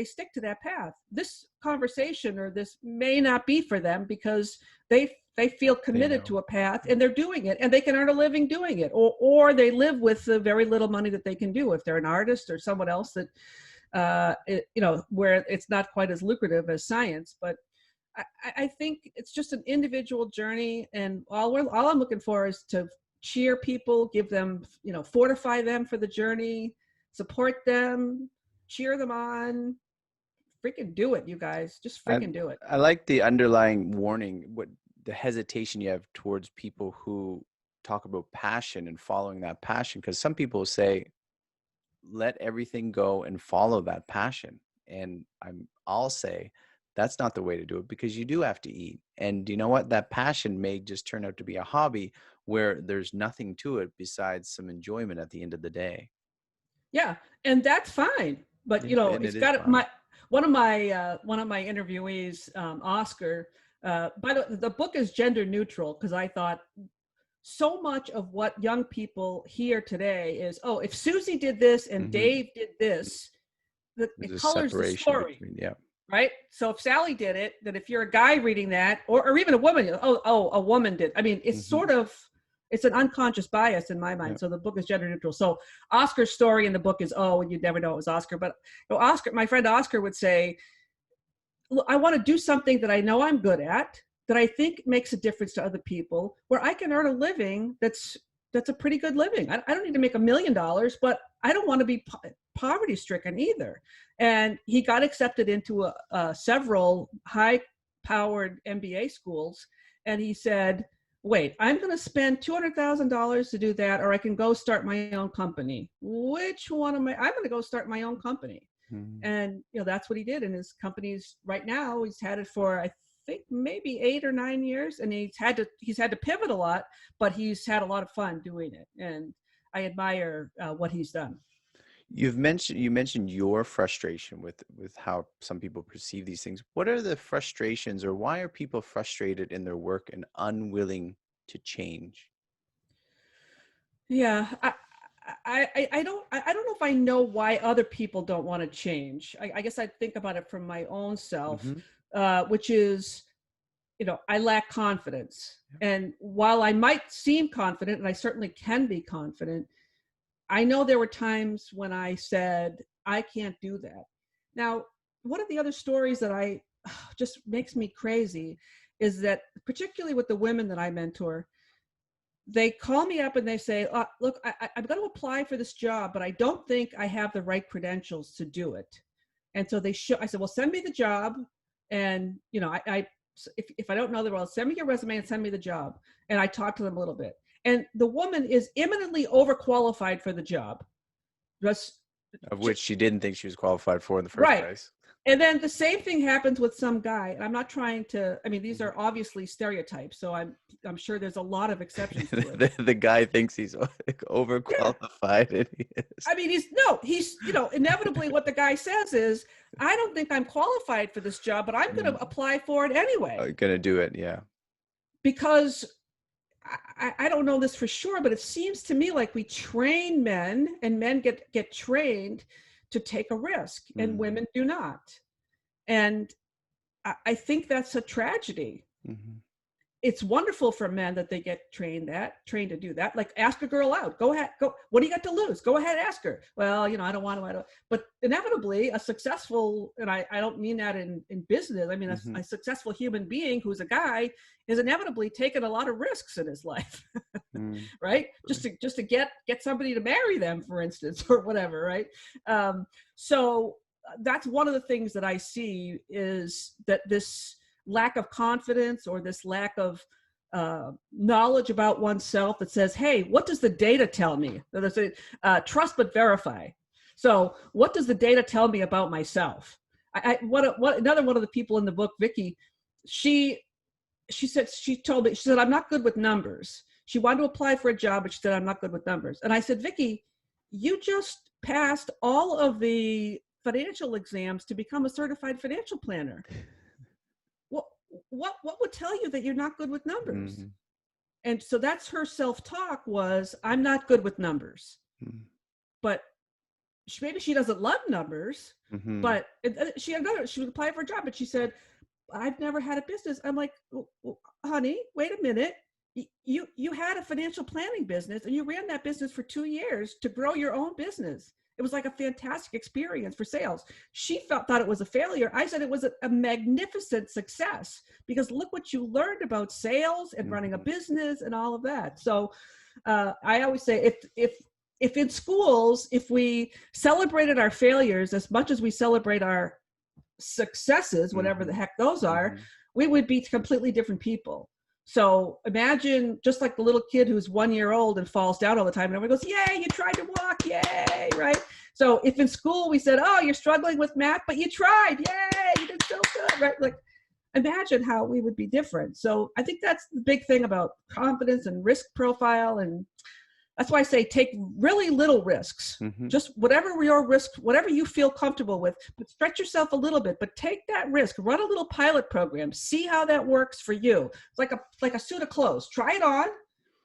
stick to that path. This conversation or this may not be for them because they feel committed to a path and they're doing it, and they can earn a living doing it, or they live with the very little money that they can do if they're an artist or someone else that where it's not quite as lucrative as science. But I think it's just an individual journey, and all I'm looking for is to cheer people, give them, fortify them for the journey, support them, cheer them on. Freaking do it, you guys. Just freaking do it. I like the underlying warning, what the hesitation you have towards people who talk about passion and following that passion, because some people say, let everything go and follow that passion. And I'll say that's not the way to do it, because you do have to eat. And you know what? That passion may just turn out to be a hobby where there's nothing to it besides some enjoyment at the end of the day. Yeah. And that's fine. But it's got one of my interviewees, Oscar, by the book is gender neutral, because I thought so much of what young people hear today is, oh, if Susie did this and Dave did this, it colors the story. Right? So if Sally did it, then if you're a guy reading that, or even a woman, a woman did. I mean, it's sort of, it's an unconscious bias in my mind. So the book is gender neutral. So Oscar's story in the book is, oh, and you'd never know it was Oscar. But Oscar, my friend Oscar would say, look, I want to do something that I know I'm good at, that I think makes a difference to other people, where I can earn a living that's a pretty good living. I don't need to make $1 million, but I don't want to be poverty stricken either. And he got accepted into several high-powered MBA schools, and he said, wait, I'm going to spend $200,000 to do that, or I can go start my own company. Which one am I? I'm going to go start my own company. And that's what he did. And his company's right now, he's had it for, I think, maybe 8 or 9 years, and he's had to pivot a lot, but he's had a lot of fun doing it, and I admire what he's done. You mentioned your frustration with how some people perceive these things. What are the frustrations, or why are people frustrated in their work and unwilling to change? Yeah, I don't know if I know why other people don't want to change. I guess I think about it from my own self, which is, I lack confidence. And while I might seem confident, and I certainly can be confident, I know there were times when I said, I can't do that. Now, one of the other stories that I just makes me crazy is that, particularly with the women that I mentor, they call me up and they say, look, I'm going to apply for this job, but I don't think I have the right credentials to do it. And so I said, well, send me the job. And, if I don't know the role, send me your resume and send me the job. And I talked to them a little bit. And the woman is eminently overqualified for the job. Of which she didn't think she was qualified for in the first Right. place. And then the same thing happens with some guy. And I'm not trying to, these are obviously stereotypes. So I'm sure there's a lot of exceptions to it. The guy thinks he's overqualified. And he is. He's inevitably what the guy says is, I don't think I'm qualified for this job, but I'm going to apply for it anyway. Oh, you're going to do it. Yeah. Because I don't know this for sure, but it seems to me like we train men, and men get trained to take a risk, and women do not. And I think that's a tragedy. Mm-hmm. It's wonderful for men that they get trained to do that. Like, ask a girl out. Go ahead. Go. What do you got to lose? Go ahead, ask her. Well, I don't want to. But inevitably, a successful, and I don't mean that in business. I mean, a successful human being who's a guy is inevitably taken a lot of risks in his life, right? Just to get somebody to marry them, for instance, or whatever, right? So that's one of the things that I see, is that this lack of confidence, or this lack of knowledge about oneself, that says, hey, what does the data tell me? There's trust but verify. So what does the data tell me about myself? Another one of the people in the book, Vicky, she said, I'm not good with numbers. She wanted to apply for a job, but she said, I'm not good with numbers. And I said, Vicky, you just passed all of the financial exams to become a certified financial planner. What would tell you that you're not good with numbers? Mm-hmm. And so that's her self-talk, was, I'm not good with numbers. Mm-hmm. But maybe she doesn't love numbers, but she would apply for a job, but she said, I've never had a business. I'm like, honey, wait a minute. You had a financial planning business, and you ran that business for 2 years to grow your own business. It was like a fantastic experience for sales. She thought it was a failure. I said it was a magnificent success, because look what you learned about sales and running a business and all of that. So I always say, if in schools, if we celebrated our failures as much as we celebrate our successes, whatever the heck those are, we would be completely different people. So imagine just like the little kid who's 1 year old and falls down all the time, and everyone goes, yay, you tried to walk, yay, right? So if in school we said, oh, you're struggling with math, but you tried, yay, you did so good, right? Like, imagine how we would be different. So I think that's the big thing about confidence and risk profile. And that's why I say take really little risks. Just whatever your risk, whatever you feel comfortable with, but stretch yourself a little bit, but take that risk, run a little pilot program, see how that works for you. It's like a suit of clothes. Try it on,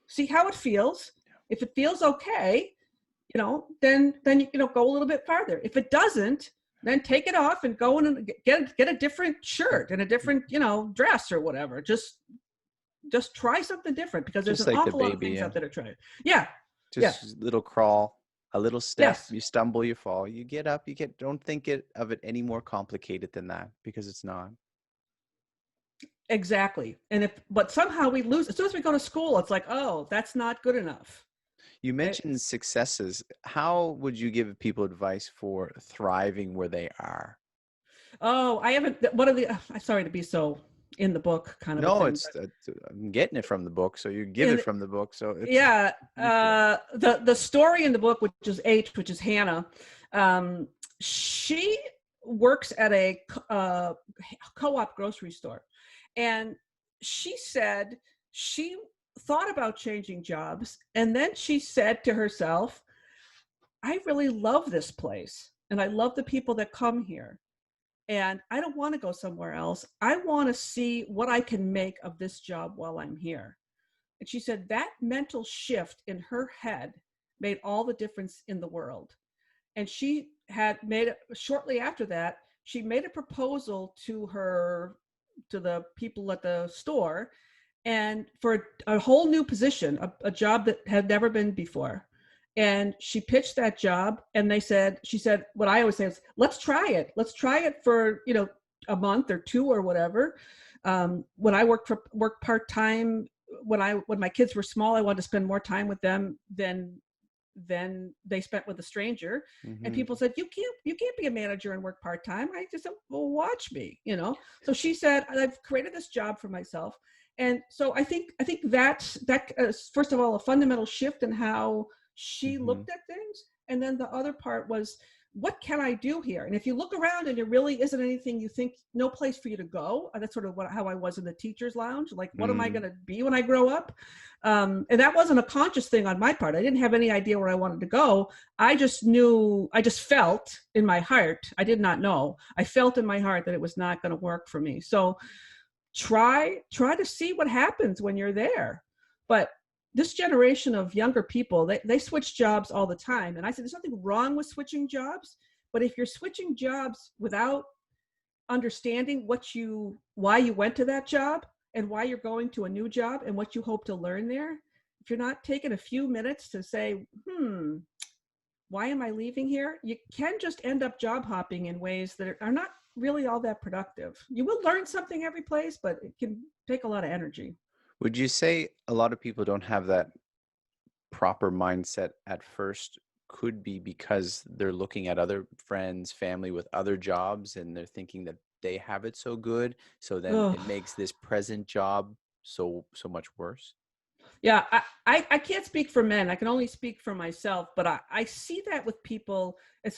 see how it feels. If it feels okay, then go a little bit farther. If it doesn't, then take it off and go in and get a different shirt and a different, dress or whatever. Just try something different, because there's an awful lot of things out there to try. Yeah. Just little crawl, a little step, you stumble, you fall, you get up, don't think of it any more complicated than that, because it's not. Exactly. But somehow we lose, as soon as we go to school, it's like, oh, that's not good enough. You mentioned successes. How would you give people advice for thriving where they are? Oh, I haven't, I'm sorry to be so in the book kind of. No, I'm getting it from the book. So you give it from the book. So the story in the book, which is Hannah, she works at a co-op grocery store, and she said she thought about changing jobs, and then she said to herself, I really love this place, and I love the people that come here. And I don't want to go somewhere else. I want to see what I can make of this job while I'm here. And she said that mental shift in her head made all the difference in the world. And she had shortly after that, she made a proposal to her the people at the store, and for a whole new position, a job that had never been before. And she pitched that job, and she said, what I always say is, let's try it. Let's try it for, a month or two or whatever. When I worked part-time, when my kids were small, I wanted to spend more time with them than they spent with a stranger. And people said, you can't be a manager and work part-time. I just said, well, watch me, So she said, I've created this job for myself. And so I think that first of all, a fundamental shift in how she looked at things. And then the other part was, what can I do here? And if you look around and there really isn't anything, you think no place for you to go. That's sort of how I was in the teacher's lounge. Like, what am I going to be when I grow up? And that wasn't a conscious thing on my part. I didn't have any idea where I wanted to go. I just felt in my heart. I did not know. I felt in my heart that it was not going to work for me. So try to see what happens when you're there. But this generation of younger people, they switch jobs all the time. And I said, there's nothing wrong with switching jobs, but if you're switching jobs without understanding why you went to that job and why you're going to a new job and what you hope to learn there, if you're not taking a few minutes to say, why am I leaving here? You can just end up job hopping in ways that are not really all that productive. You will learn something every place, but it can take a lot of energy. Would you say a lot of people don't have that proper mindset at first? Could be because they're looking at other friends, family with other jobs, and they're thinking that they have it so good. So then it makes this present job so much worse. Yeah, I can't speak for men. I can only speak for myself, but I see that with people.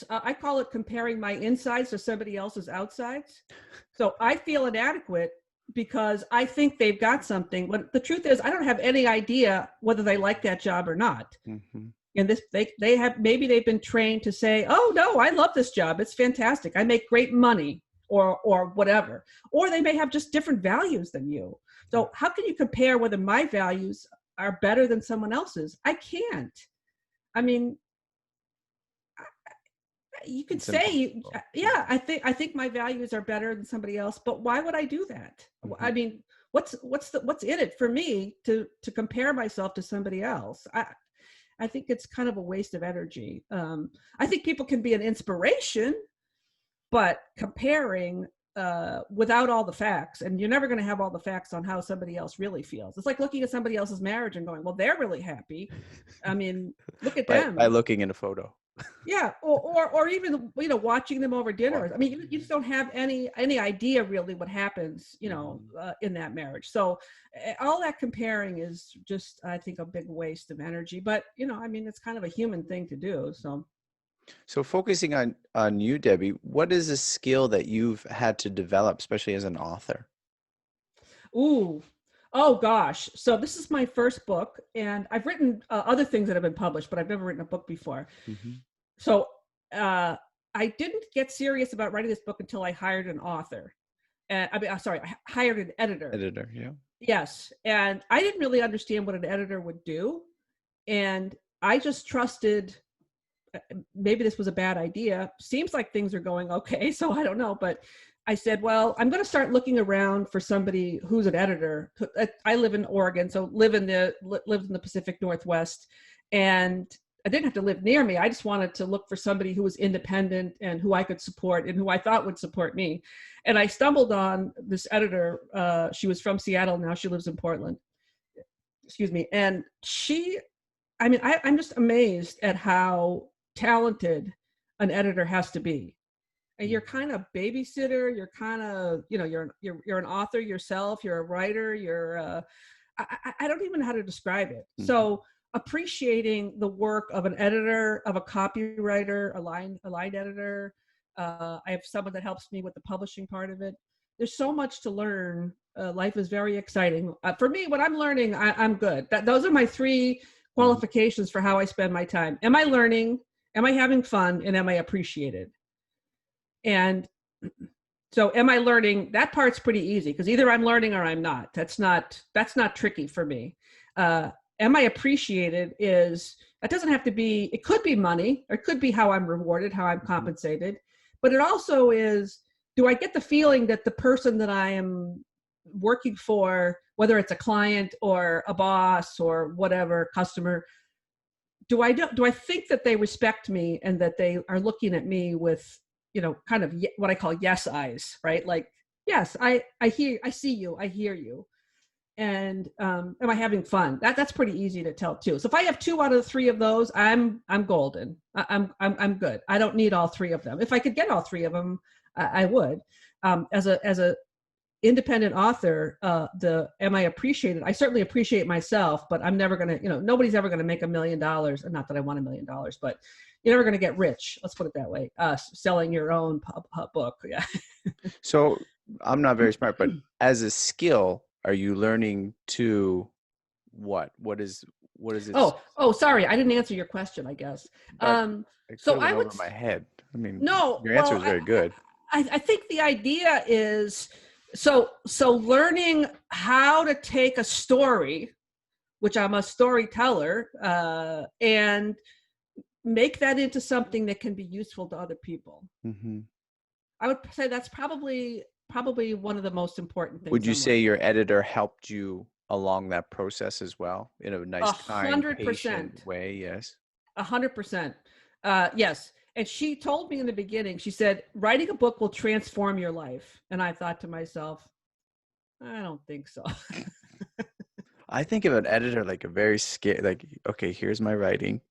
I call it comparing my insides to somebody else's outsides. So I feel inadequate because I think they've got something. But the truth is, I don't have any idea whether they like that job or not. And maybe they've been trained to say, oh no, I love this job. It's fantastic. I make great money or whatever. Or they may have just different values than you. So how can you compare whether my values are better than someone else's? I can't. I mean, you could say, yeah, I think my values are better than somebody else, but why would I do that? I mean, what's in it for me to compare myself to somebody else? I think it's kind of a waste of energy. I think people can be an inspiration, but comparing without all the facts, and you're never going to have all the facts on how somebody else really feels. It's like looking at somebody else's marriage and going, well, they're really happy. I mean, look at them. By looking in a photo. Yeah, or even watching them over dinner. I mean, you just don't have any idea really what happens in that marriage. So all that comparing is just, I think, a big waste of energy. But I mean, it's kind of a human thing to do. So focusing on you, Debbie, what is a skill that you've had to develop, especially as an author? Oh gosh. So this is my first book, and I've written other things that have been published, but I've never written a book before. So I didn't get serious about writing this book until I hired an author. I hired an editor. Editor, yeah. Yes. And I didn't really understand what an editor would do. And I just trusted, maybe this was a bad idea. Seems like things are going okay, so I don't know. But I said, well, I'm going to start looking around for somebody who's an editor. I live in Oregon, so lived in the Pacific Northwest. And I didn't have to live near me. I just wanted to look for somebody who was independent and who I could support and who I thought would support me. And I stumbled on this editor. She was from Seattle. Now she lives in Portland. Excuse me. And I'm just amazed at how talented an editor has to be. And you're kind of babysitter. You're kind of, you're an author yourself. You're a writer. I don't even know how to describe it. So appreciating the work of an editor, of a copywriter, a line editor. I have someone that helps me with the publishing part of it. There's so much to learn. Life is very exciting. For me, when I'm learning, I'm good. Those are my three qualifications for how I spend my time. Am I learning? Am I having fun? And am I appreciated? And so am I learning? That part's pretty easy because either I'm learning or I'm not. That's not tricky for me. Am I appreciated that doesn't have to be, it could be money, or it could be how I'm rewarded, how I'm compensated. But it also is, do I get the feeling that the person that I am working for, whether it's a client or a boss or whatever customer, do I think that they respect me and that they are looking at me with, kind of what I call yes eyes, right? Like, yes, I see you, I hear you. And am I having fun? That's pretty easy to tell too. So if I have 2 out of the 3 of those, I'm golden. I'm good. I don't need all 3 of them. If I could get all 3 of them, I would. As a independent author, am I appreciated? I certainly appreciate myself, but I'm never gonna, nobody's ever gonna make $1 million. Not that I want $1 million, but you're never gonna get rich. Let's put it that way. Selling your own book. Yeah. So I'm not very smart, but as a skill, are you learning to what? What is it? Oh, sorry. I didn't answer your question, I guess. It So could I have went would over my head. I mean, no. your answer is very good. I think the idea is so learning how to take a story, which I'm a storyteller, and make that into something that can be useful to other people. Mm-hmm. I would say that's probably one of the most important things. Would you say your editor helped you along that process as well in a nice, kind, patient way? Yes. 100%. Yes. And she told me in the beginning, she said, writing a book will transform your life. And I thought to myself, I don't think so. I think of an editor like a very scary, like, okay, here's my writing.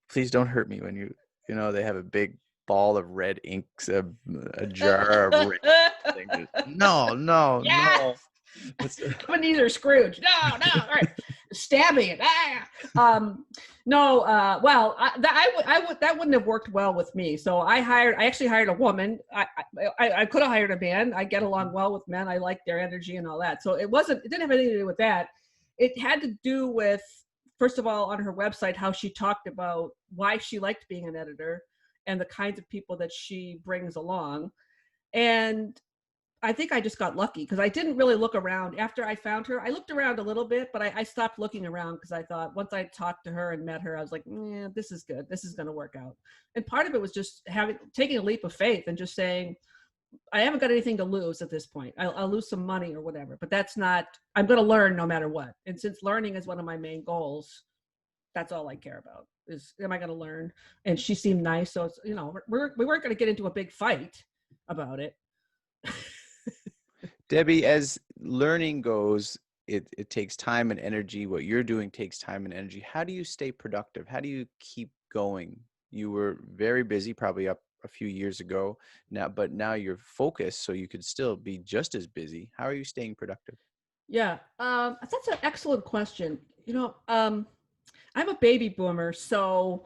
Please don't hurt me when they have a big ball of red inks, a jar of red things. No. Yes! Ebenezer Scrooge. No. All right. Stabbing it. No. Well, that wouldn't have worked well with me. So I actually hired a woman. I could have hired a man. I get along well with men. I like their energy and all that. So it didn't have anything to do with that. It had to do with, first of all, on her website, how she talked about why she liked being an editor and the kinds of people that she brings along. And I think I just got lucky because I didn't really look around. After I found her, I looked around a little bit, but I stopped looking around because I thought once I talked to her and met her, I was like, yeah, this is good. This is going to work out. And part of it was just taking a leap of faith and just saying, I haven't got anything to lose at this point. I'll lose some money or whatever, but I'm going to learn no matter what. And since learning is one of my main goals, that's all I care about is, am I going to learn? And she seemed nice. So it's, we weren't going to get into a big fight about it. Debbie, as learning goes, it takes time and energy. What you're doing takes time and energy. How do you stay productive? How do you keep going? You were very busy, probably up a few years ago but now you're focused, so you could still be just as busy. How are you staying productive? Yeah, that's an excellent question. I'm a baby boomer, so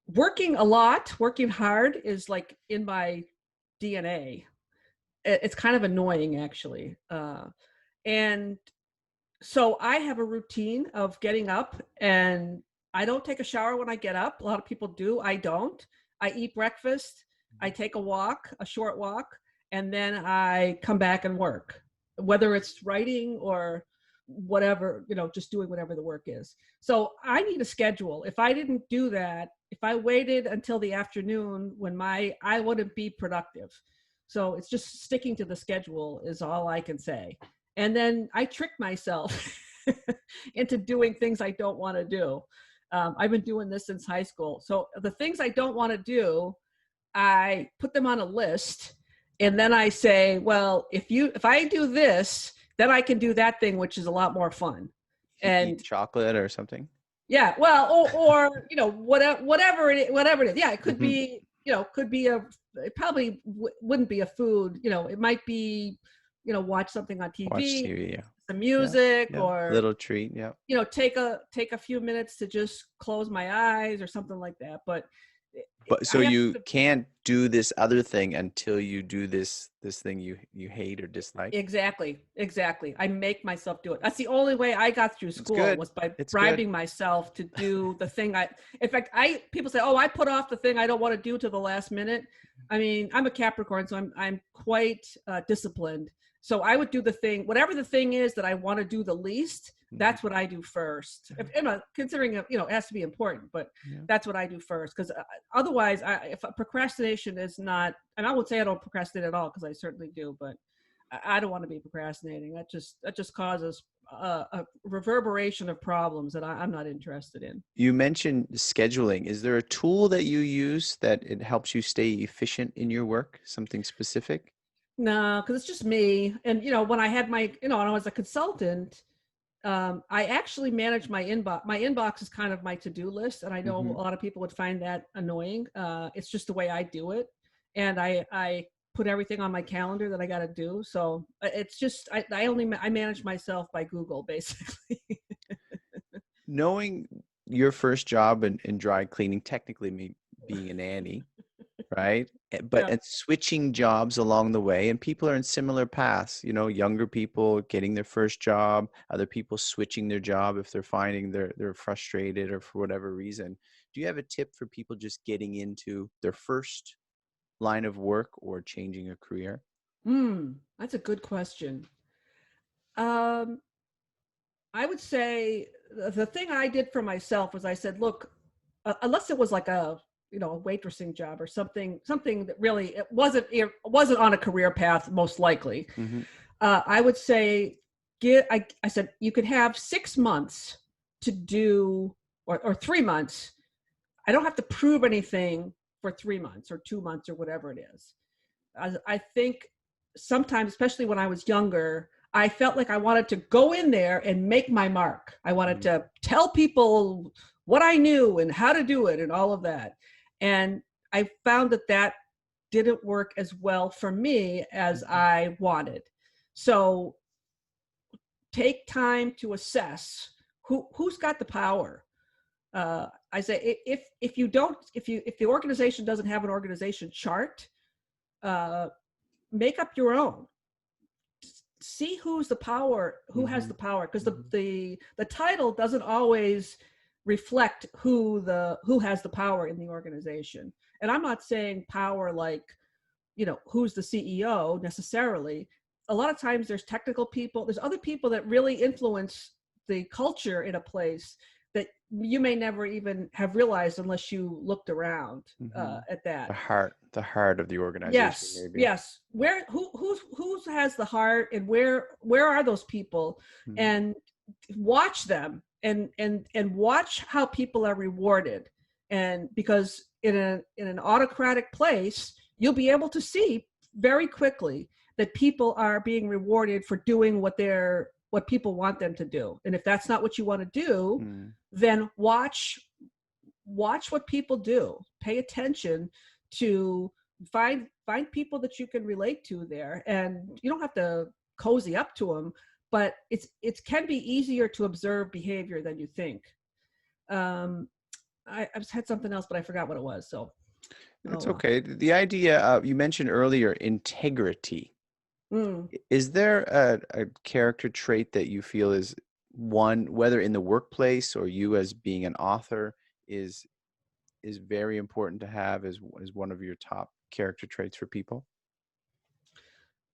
working a lot, working hard is like in my DNA. It's kind of annoying, actually. And so I have a routine of getting up, and I don't take a shower when I get up. A lot of people do. I don't. I eat breakfast. I take a short walk, and then I come back and work, whether it's writing or whatever, just doing whatever the work is. So I need a schedule. If I didn't do that, if I waited until the afternoon I wouldn't be productive. So it's just sticking to the schedule is all I can say. And then I trick myself into doing things I don't want to do. I've been doing this since high school. So the things I don't want to do, I put them on a list, and then I say, well, if I do this, then I can do that thing, which is a lot more fun. And eat chocolate or something. Yeah, well, or whatever it is. Yeah, it could be, it probably wouldn't be a food. It might be, watch something on TV, watch TV, yeah. Some music, yeah. or little treat, yeah. Take a few minutes to just close my eyes or something like that. But so you can't do this other thing until you do this thing you hate or dislike. Exactly. I make myself do it. That's the only way I got through school was by bribing myself to do the thing. In fact, people say, "Oh, I put off the thing I don't want to do to the last minute." I mean, I'm a Capricorn, so I'm quite disciplined. So I would do the thing, whatever the thing is that I want to do the least. That's what I do first. Considering it has to be important, but that's what I do first. Because otherwise, if procrastination is not, and I would say I don't procrastinate at all, because I certainly do, but I don't want to be procrastinating. That just causes a reverberation of problems that I'm not interested in. You mentioned scheduling. Is there a tool that you use that it helps you stay efficient in your work? Something specific? No, because it's just me. And when I had my, when I was a consultant, I actually manage my inbox. My inbox is kind of my to-do list, and I know Hmm. a lot of people would find that annoying. It's just the way I do it, and I put everything on my calendar that I got to do. So it's just I manage myself by Google basically. Knowing your first job in dry cleaning, technically me being a nanny, right? But Yeah. and switching jobs along the way, and people are in similar paths, younger people getting their first job, other people switching their job if they're finding they're frustrated or for whatever reason. Do you have a tip for people just getting into their first line of work or changing a career? That's a good question. Um, I would say the thing I did for myself was I said, look, unless it was like a waitressing job or something that really it wasn't on a career path, most likely. Hmm. I would say I said you could have 6 months to do, or 3 months. I don't have to prove anything for 3 months or 2 months or whatever it is. I think sometimes, especially when I was younger, I felt like I wanted to go in there and make my mark. I wanted Hmm. to tell people what I knew and how to do it and all of that. And I found that didn't work as well for me as Hmm. I wanted. So take time to assess who's got the power. I say if you don't if the organization doesn't have an organization chart, uh, make up your own. See who has Hmm. the power, because the, Hmm. the the title doesn't always reflect who has the power in the organization. And I'm not saying power like who's the CEO necessarily. A lot of times there's technical people, there's other people that really influence the culture in a place that you may never even have realized unless you looked around Hmm. at that. The heart of the organization, Yes, maybe. yes. Who has the heart, and where are those people? Mhm. And watch them, and watch how people are rewarded. And because in an autocratic place, you'll be able to see very quickly that people are being rewarded for doing what people want them to do. And if that's not what you want to do, Mm. then watch what people do. Pay attention to find people that you can relate to there, and you don't have to cozy up to them, but it can be easier to observe behavior than you think. um I just had something else, but I forgot what it was, so oh It's well. okay. The idea you mentioned earlier, integrity. Mm. Is there a character trait that you feel is one, whether in the workplace or you as being an author, is is very important to have as one of your top character traits for people?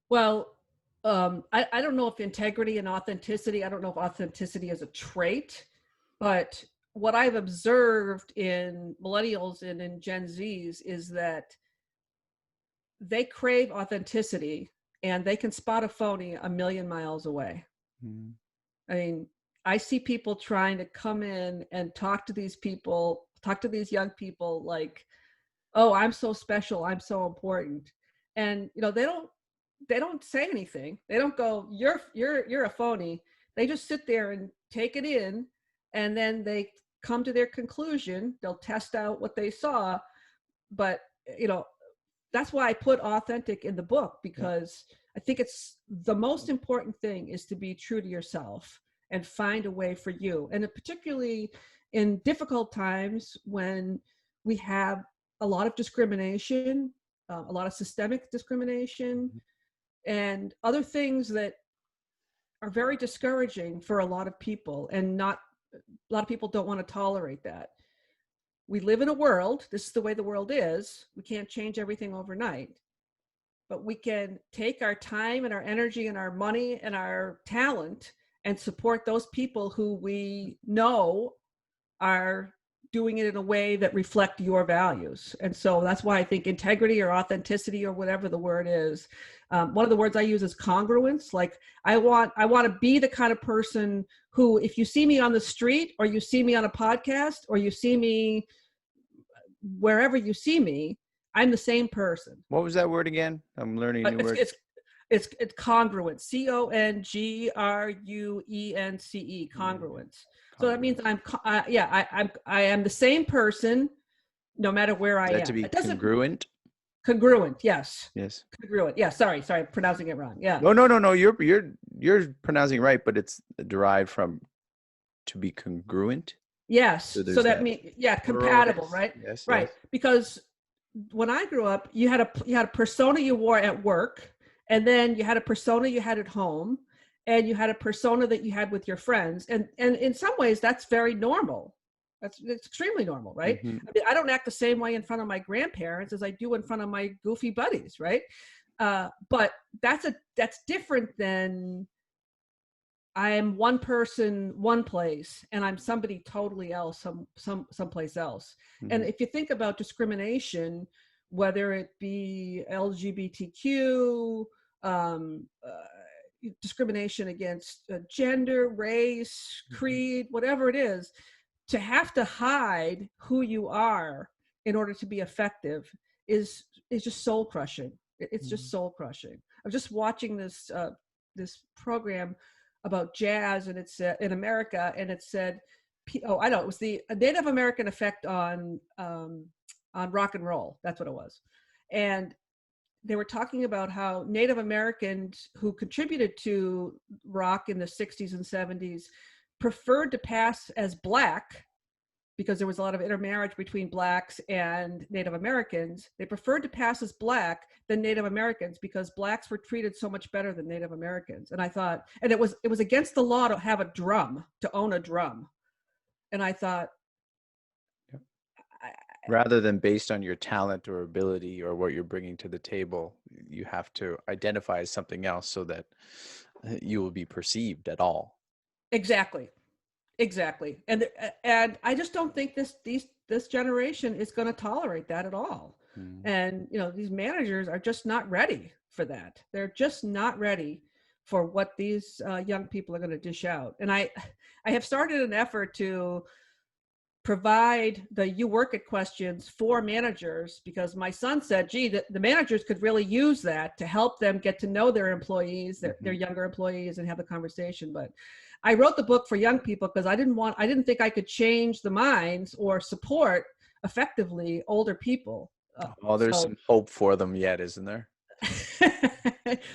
Well, I don't know if integrity and authenticity, I don't know if authenticity is a trait, but what I've observed in millennials and in Gen Zs is that they crave authenticity, and they can spot a phony a million miles away. Mm. I mean, I see people trying to come in and talk to these young people like, "Oh, I'm so special, I'm so important." And they don't say anything. They don't go, "You're a phony." They just sit there and take it in, and then they come to their conclusion. They'll test out what they saw, but you know, that's why I put authentic in the book, Yeah. because I think it's the most important thing is to be true to yourself and find a way for you. And particularly in difficult times when we have a lot of discrimination, a lot of systemic discrimination, Mhm. and other things that are very discouraging for a lot of people, and not a lot of people don't want to tolerate that. We live in a world, this is the way the world is. We can't change everything overnight, but we can take our time and our energy and our money and our talent and support those people who we know are doing it in a way that reflect your values. And so that's why I think integrity or authenticity or whatever the word is, one of the words I use is congruence. Like I want to be the kind of person who, if you see me on the street or you see me on a podcast or you see me wherever you see me, I'm the same person. What was that word again? I'm learning a new word. It's congruent. CONGRUENCE. Congruence. So that means I am the same person no matter where I Is that am. to be It doesn't congruent? congruent. Yes. Yes. Congruent. Yeah. Sorry, pronouncing it wrong. Yeah. No. You're pronouncing it right, but it's derived from to be congruent. Yes. So So there's that that means plural. compatible, right? Yes. Right. Because when I grew up, you had a persona you wore at work, and then you had a persona you had at home, and you had a persona that you had with your friends. And in some ways that's very normal. It's extremely normal, right? Mm-hmm. I mean, I don't act the same way in front of my grandparents as I do in front of my goofy buddies, right? But that's different than I am one person, one place, and I'm somebody totally else, someplace else. Mm-hmm. And if you think about discrimination, whether it be LGBTQ, discrimination against gender, race, creed, whatever it is, to have to hide who you are in order to be effective is just soul crushing. It's just soul crushing. I'm just watching this program about jazz, and it's in America, and it said, I know it was the Native American effect on rock and roll. That's what it was, and they were talking about how Native Americans who contributed to rock in the 60s and 70s preferred to pass as Black, because there was a lot of intermarriage between Blacks and Native Americans. They preferred to pass as Black than Native Americans because Blacks were treated so much better than Native Americans. And I thought, and it was against the law to have a drum, to own a drum. And I thought, rather than based on your talent or ability or what you're bringing to the table, you have to identify as something else so that you will be perceived at all. Exactly. And I just don't think this generation is going to tolerate that at all. And these managers are just not ready for that. They're just not ready for what these young people are going to dish out. And I have started an effort to provide the "you work it" questions for managers, because my son said, gee, the managers could really use that to help them get to know their employees, their younger employees, and have the conversation. But I wrote the book for young people because I didn't think I could change the minds or support effectively older people. There's some hope for them yet, isn't there?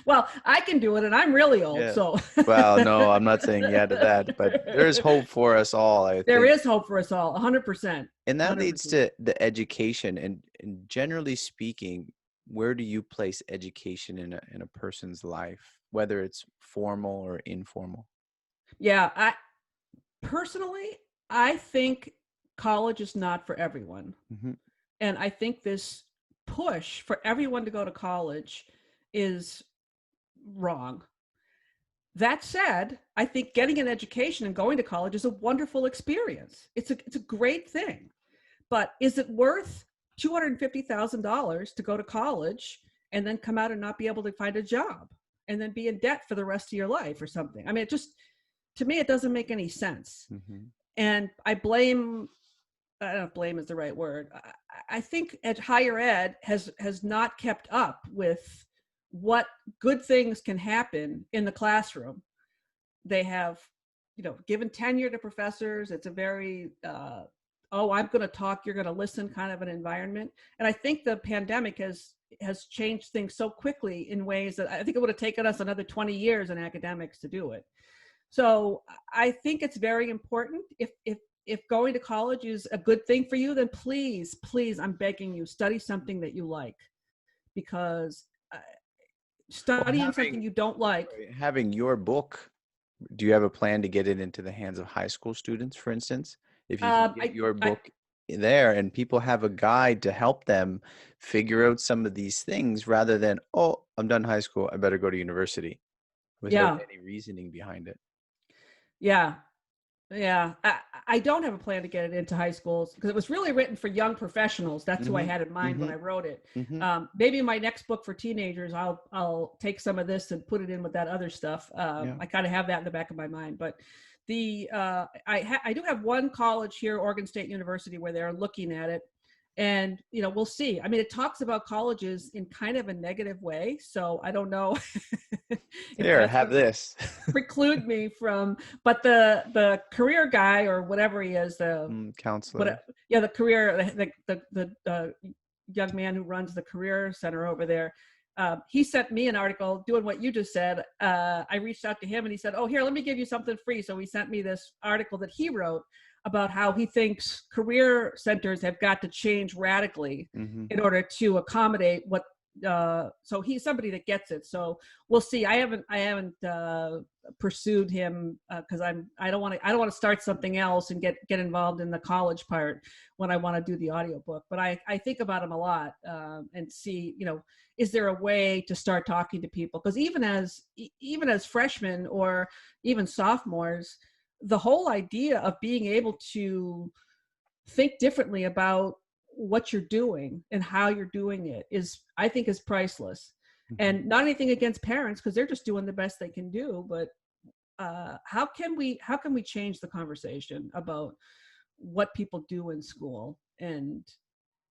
Well, I can do it, and I'm really old. Yeah. So well, no, I'm not saying yeah to that, but there's hope for us all. There is hope for us all, 100%. And that 100%. leads to the education. And generally speaking, where do you place education in a person's life, whether it's formal or informal? Yeah, I think college is not for everyone. And I think this push for everyone to go to college is wrong. That said, I think getting an education and going to college is a wonderful experience. It's a great thing. But is it worth $250,000 to go to college and then come out and not be able to find a job and then be in debt for the rest of your life or something? I mean, to me, it doesn't make any sense. And I don't know if blame is the right word. I think higher ed has not kept up with what good things can happen in the classroom. They have, given tenure to professors. It's a very, I'm going to talk, you're going to listen kind of an environment. And I think the pandemic has changed things so quickly in ways that I think it would have taken us another 20 years in academics to do it. So I think it's very important. If going to college is a good thing for you, then please, I'm begging you, study something that you like, because studying something you don't like. Having your book, do you have a plan to get it into the hands of high school students, for instance? If you can get your book there and people have a guide to help them figure out some of these things rather than, oh, I'm done high school, I better go to university, without any reasoning behind it. Yeah. Yeah, I don't have a plan to get it into high schools because it was really written for young professionals. That's who I Mhm. had in mind when Mhm. I wrote it. Mhm. Maybe my next book for teenagers, I'll take some of this and put it in with that other stuff. Yeah. I kind of have that in the back of my mind. But I do have one college here, Oregon State University, where they're looking at it, and we'll see. I mean, it talks about colleges in kind of a negative way, so I don't know if Here, that's have going to this. preclude me from. But the career guy, or whatever he is, Counselor. the career, the young man who runs the career center over there, he sent me an article doing what you just said. I reached out to him and he said, oh, here, let me give you something free. So he sent me this article that he wrote about how he thinks career centers have got to change radically Mhm. in order to accommodate what so he's somebody that gets it. So we'll see. I haven't pursued him because I don't want to start something else and get involved in the college part when I want to do the audiobook. But I think about him a lot and see, is there a way to start talking to people? Because even as freshmen or even sophomores, the whole idea of being able to think differently about what you're doing and how you're doing it I think is priceless. Mhm. And not anything against parents, because they're just doing the best they can do, but how can we change the conversation about what people do in school? And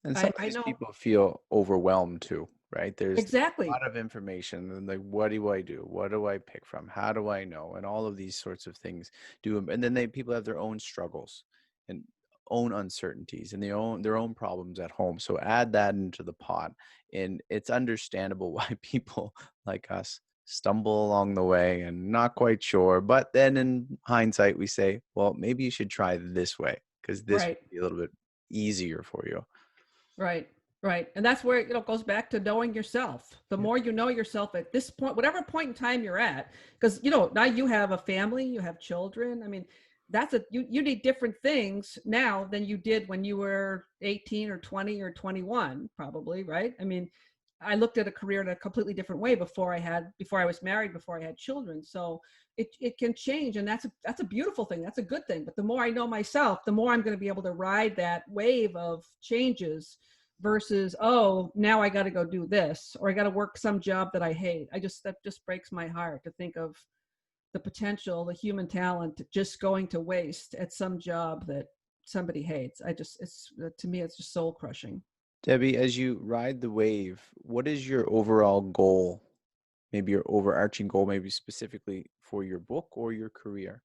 And I sometimes know people feel overwhelmed too, right? There's a exactly. lot of information and like, what do I do? What do I pick from? How do I know? And all of these sorts of things do. And then people have their own struggles and own uncertainties and their own problems at home. So add that into the pot. And it's understandable why people like us stumble along the way and not quite sure. But then in hindsight, we say, well, maybe you should try this way because this Right. would be a little bit easier for you. Right. Right. And that's where it goes back to knowing yourself. The Yeah. more you know yourself at this point, whatever point in time you're at, because now you have a family, you have children. I mean, you need different things now than you did when you were 18 or 20 or 21, probably, right? I mean, I looked at a career in a completely different way before I was married, before I had children. So it can change, and that's a beautiful thing. That's a good thing. But the more I know myself, the more I'm going to be able to ride that wave of changes versus, oh, now I got to go do this, or I got to work some job that I hate. That just breaks my heart to think of the potential, the human talent just going to waste at some job that somebody hates. It's to me, it's just soul crushing. Debbie, as you ride the wave, what is your overall goal? Maybe your overarching goal, maybe specifically for your book or your career?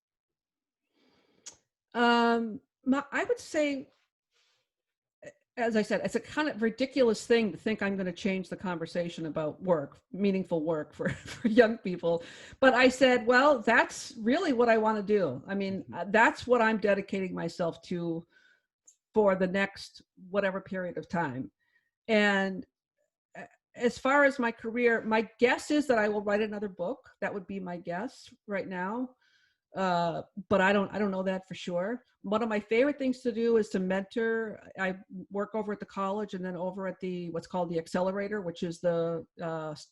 I would say, as I said, it's a kind of ridiculous thing to think I'm going to change the conversation about work, meaningful work for young people. But I said, well, that's really what I want to do. I mean, Mhm. that's what I'm dedicating myself to for the next whatever period of time. And as far as my career, my guess is that I will write another book. That would be my guess right now. But I don't know that for sure. One of my favorite things to do is to mentor. I work over at the college and then over at the what's called the accelerator, which is the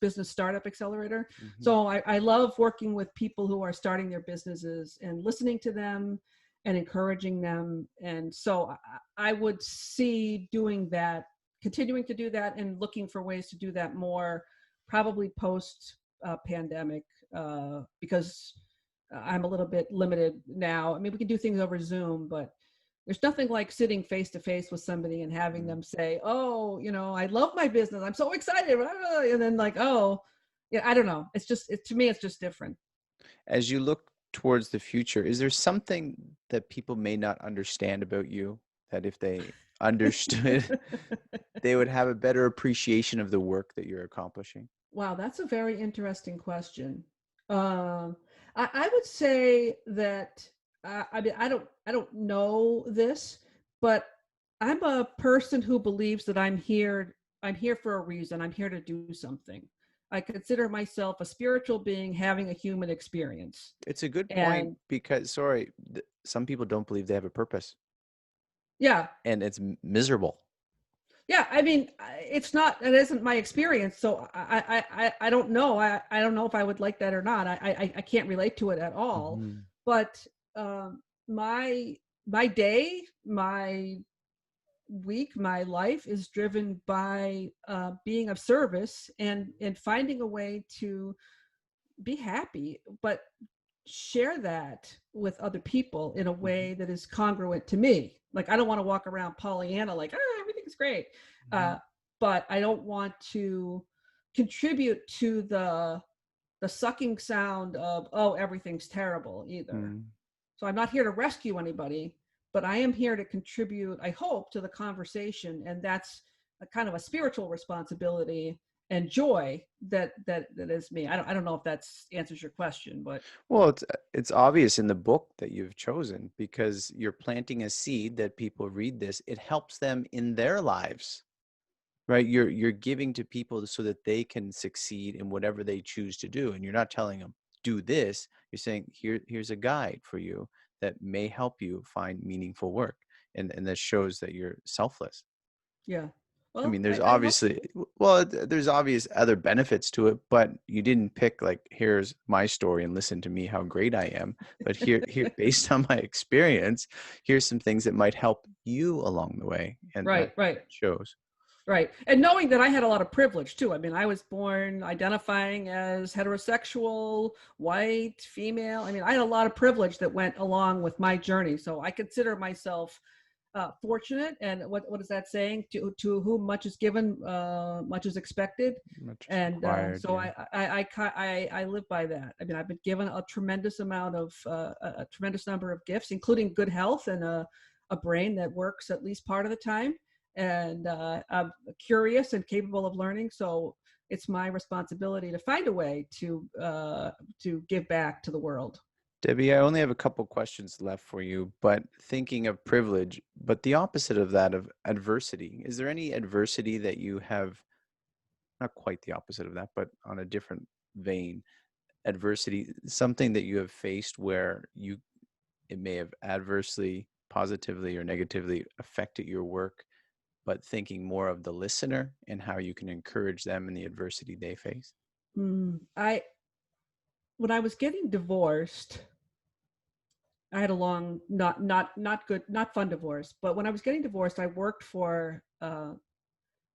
business startup accelerator. Mhm. So I love working with people who are starting their businesses and listening to them and encouraging them. And so I would see doing that, continuing to do that, and looking for ways to do that more, probably post pandemic, because I'm a little bit limited now. I mean, we can do things over Zoom, but there's nothing like sitting face to face with somebody and having Mm. them say, "Oh, I love my business. I'm so excited," and then like, "Oh, yeah, I don't know." To me, it's just different. As you look towards the future, is there something that people may not understand about you that if they understood, they would have a better appreciation of the work that you're accomplishing? Wow, that's a very interesting question. Um, I would say that I mean I don't know this, but I'm a person who believes that I'm here. I'm here for a reason. I'm here to do something. I consider myself a spiritual being having a human experience. It's a good point And because, sorry, some people don't believe they have a purpose yeah, and it's miserable. yeah. I mean, it isn't my experience. So I don't know. I don't know if I would like that or not. I can't relate to it at all. Mhm. But um, my day, my week, my life is driven by being of service and finding a way to be happy, but share that with other people in a Mhm. way that is congruent to me. Like, I don't want to walk around Pollyanna like, everything's great. Mhm. But I don't want to contribute to the sucking sound of, oh, everything's terrible either. Mm. So I'm not here to rescue anybody, but I am here to contribute, I hope, to the conversation. And that's a kind of a spiritual responsibility and joy that is me. I don't know if that answers your question, but Well, it's obvious in the book that you've chosen because you're planting a seed that people read this. It helps them in their lives, right? You're giving to people so that they can succeed in whatever they choose to do, and you're not telling them do this. You're saying here's a guide for you that may help you find meaningful work, and that shows that you're selfless. yeah. I Well, mean, there's I hope obviously, well, there's obvious other benefits to it, but you didn't pick like, here's my story and listen to me how great I am. But here, based on my experience, here's some things that might help you along the way, and that right. shows. Right. And knowing that I had a lot of privilege too. I mean, I was born identifying as heterosexual, white, female. I mean, I had a lot of privilege that went along with my journey. So I consider myself fortunate. And what is that saying? To whom much is given, much is expected. Much is And required, so yeah. I live by that. I mean, I've been given a tremendous amount of a tremendous number of gifts, including good health and a brain that works at least part of the time. And I'm curious and capable of learning. So it's my responsibility to find a way to give back to the world. Debbie, I only have a couple questions left for you, but thinking of privilege, but the opposite of that, of adversity, is there any adversity that you have, not quite the opposite of that, but on a different vein, adversity, something that you have faced where it may have adversely, positively, or negatively affected your work, but thinking more of the listener and how you can encourage them in the adversity they face? I when I was getting divorced, I had a long, not good, not fun divorce. But when I was getting divorced, I worked for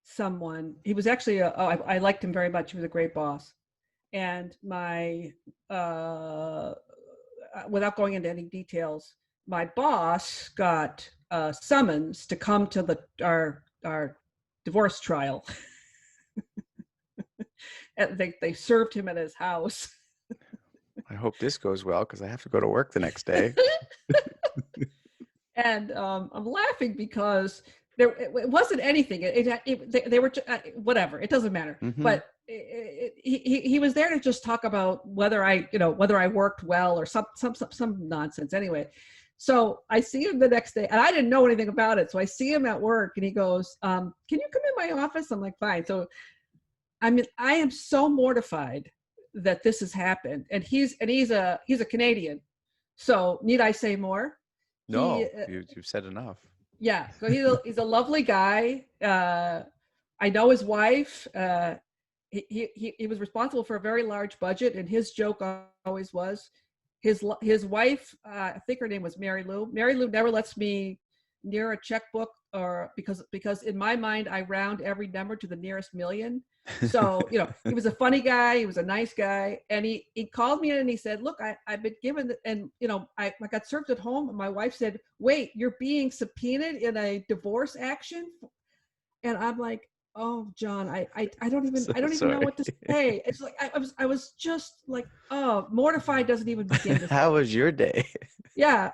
someone. He was actually I liked him very much. He was a great boss. And my without going into any details, my boss got summons to come to our divorce trial. And they served him at his house. I hope this goes well because I have to go to work the next day. And I'm laughing because it wasn't anything. They were whatever. It doesn't matter. Hmm. But he was there to just talk about whether I worked well or some nonsense. Anyway, so I see him the next day, and I didn't know anything about it. So I see him at work, and he goes, "Can you come in my office?" I'm like, "Fine." So I mean, I am so mortified that this has happened, and he's a Canadian. So need I say more? He No, you've said enough. Yeah, so he's a lovely guy. I know his wife. He was responsible for a very large budget, and his joke always was his wife. I think her name was Mary Lou. Mary Lou never lets me near a checkbook, or because in my mind I round every number to the nearest million. So he was a funny guy. He was a nice guy, and he called me in and he said, "Look, I've been given," and I got served at home. And my wife said, "Wait, you're being subpoenaed in a divorce action?" And I'm like, "Oh, John, I So don't even know sorry. what to say." It's like I was just like, oh, mortified doesn't even begin to How say. was your day? Yeah,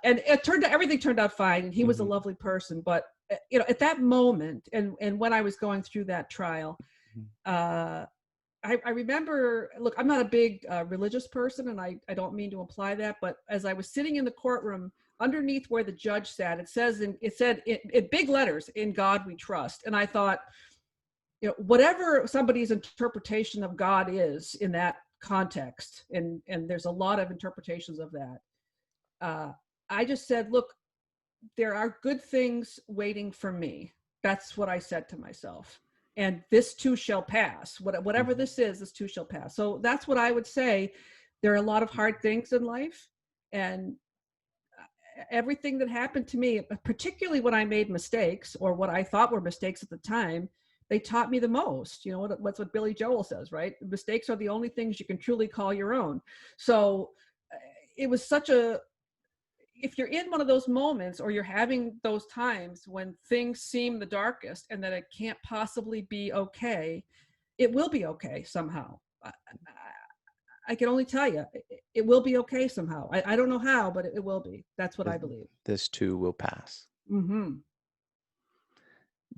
and everything turned out fine, and he was a Mhm, lovely person. But at that moment, and when I was going through that trial, mhm. uh, I remember. Look, I'm not a big religious person, and I don't mean to imply that, but as I was sitting in the courtroom, underneath where the judge sat, it said in big letters, "In God We Trust," and I thought, whatever somebody's interpretation of God is in that context, and there's a lot of interpretations of that. Uh, I just said, look, there are good things waiting for me. That's what I said to myself. And this too shall pass. Whatever Mhm. this too shall pass. So that's what I would say. There are a lot of hard things in life. And everything that happened to me, particularly when I made mistakes or what I thought were mistakes at the time, they taught me the most. You know, what's what Billy Joel says, right? Mistakes are the only things you can truly call your own. So it was such a, if you're in one of those moments or you're having those times when things seem the darkest and that it can't possibly be okay, it will be okay somehow. I can only tell you, it will be okay somehow. I don't know how, but it will be. That's what I believe. This too will pass. Mm-hmm.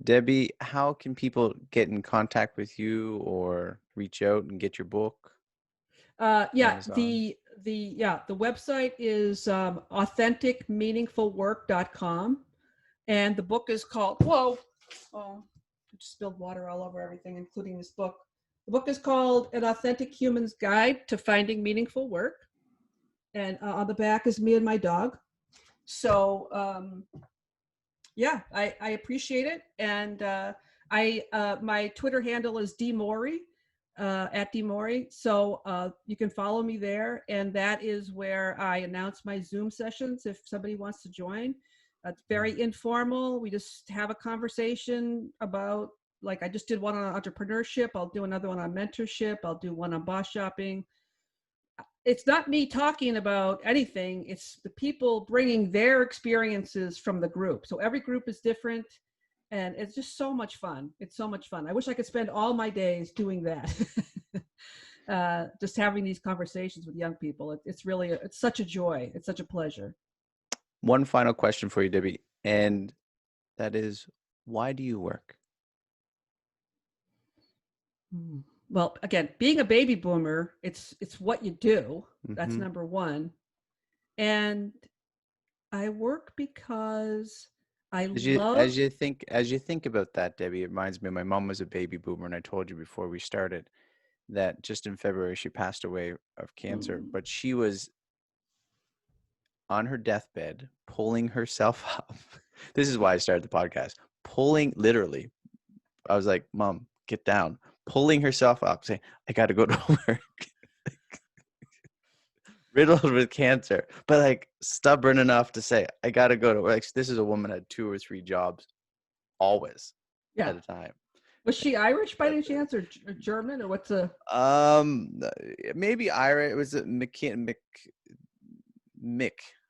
Debbie, how can people get in contact with you or reach out and get your book? Yeah, Amazon. the website is authenticmeaningfulwork.com, and the book is called, whoa, oh, I just spilled water all over everything, including this book. The book is called An Authentic Human's Guide to Finding Meaningful Work, and on the back is me and my dog. So yeah, I appreciate it, and my Twitter handle is dmourey, at dmourey. So you can follow me there, and that is where I announce my Zoom sessions if somebody wants to join. It's very informal. We just have a conversation about, like, I just did one on entrepreneurship. I'll do another one on mentorship. I'll do one on boss shopping. It's not me talking about anything. It's the people bringing their experiences from the group. So every group is different, and it's just so much fun. It's so much fun. I wish I could spend all my days doing that. Just having these conversations with young people. It's really, it's such a joy. It's such a pleasure. One final question for you, Debbie, and that is, why do you work? Well, again, being a baby boomer, it's what you do. That's Mm-hmm. number one. And I work because I love. As you think about that, Debbie, it reminds me, my mom was a baby boomer, and I told you before we started that just in February she passed away of cancer, but she was on her deathbed pulling herself up. This is why I started the podcast. Pulling, literally, I was like, Mom, get down. Pulling herself up, saying, I got to go to work. Riddled with cancer, but like stubborn enough to say, I got to go to work. Like, this is a woman had 2 or 3 jobs always Yeah. at a time. Was she Irish by any chance, or German, or what's a? Maybe Ira. It was a Mick,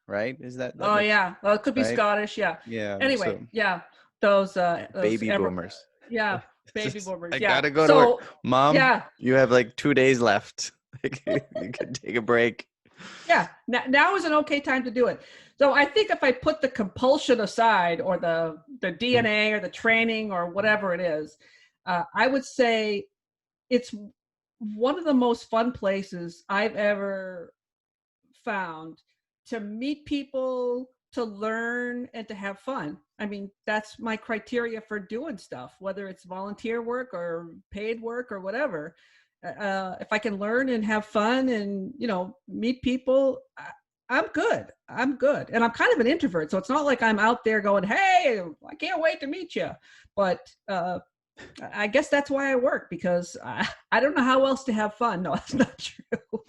right? Is that Oh makes yeah, well, it could be right? Scottish. Yeah. Yeah. Anyway, So yeah, those baby boomers. yeah, baby boomers. I Yeah. gotta go to work. So Mom, yeah, you have like 2 days left. You can take a break. yeah. Now is an okay time to do it. So I think if I put the compulsion aside, or the DNA or the training or whatever it is, I would say it's one of the most fun places I've ever found to meet people, to learn, and to have fun. I mean, that's my criteria for doing stuff, whether it's volunteer work or paid work or whatever. If I can learn and have fun and, meet people, I'm good. I'm good. And I'm kind of an introvert. So it's not like I'm out there going, hey, I can't wait to meet you. But I guess that's why I work, because I don't know how else to have fun. No, that's not true.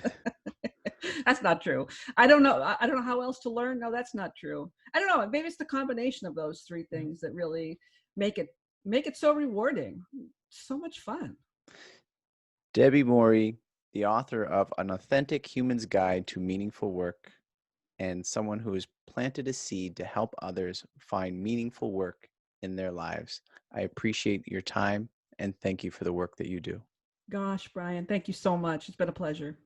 That's not true. I don't know. I don't know how else to learn. No, that's not true. I don't know. Maybe it's the combination of those three things that really make it so rewarding. So much fun. Debbie Mourey, the author of An Authentic Human's Guide to Meaningful Work, and someone who has planted a seed to help others find meaningful work in their lives. I appreciate your time and thank you for the work that you do. Gosh, Brian, thank you so much. It's been a pleasure.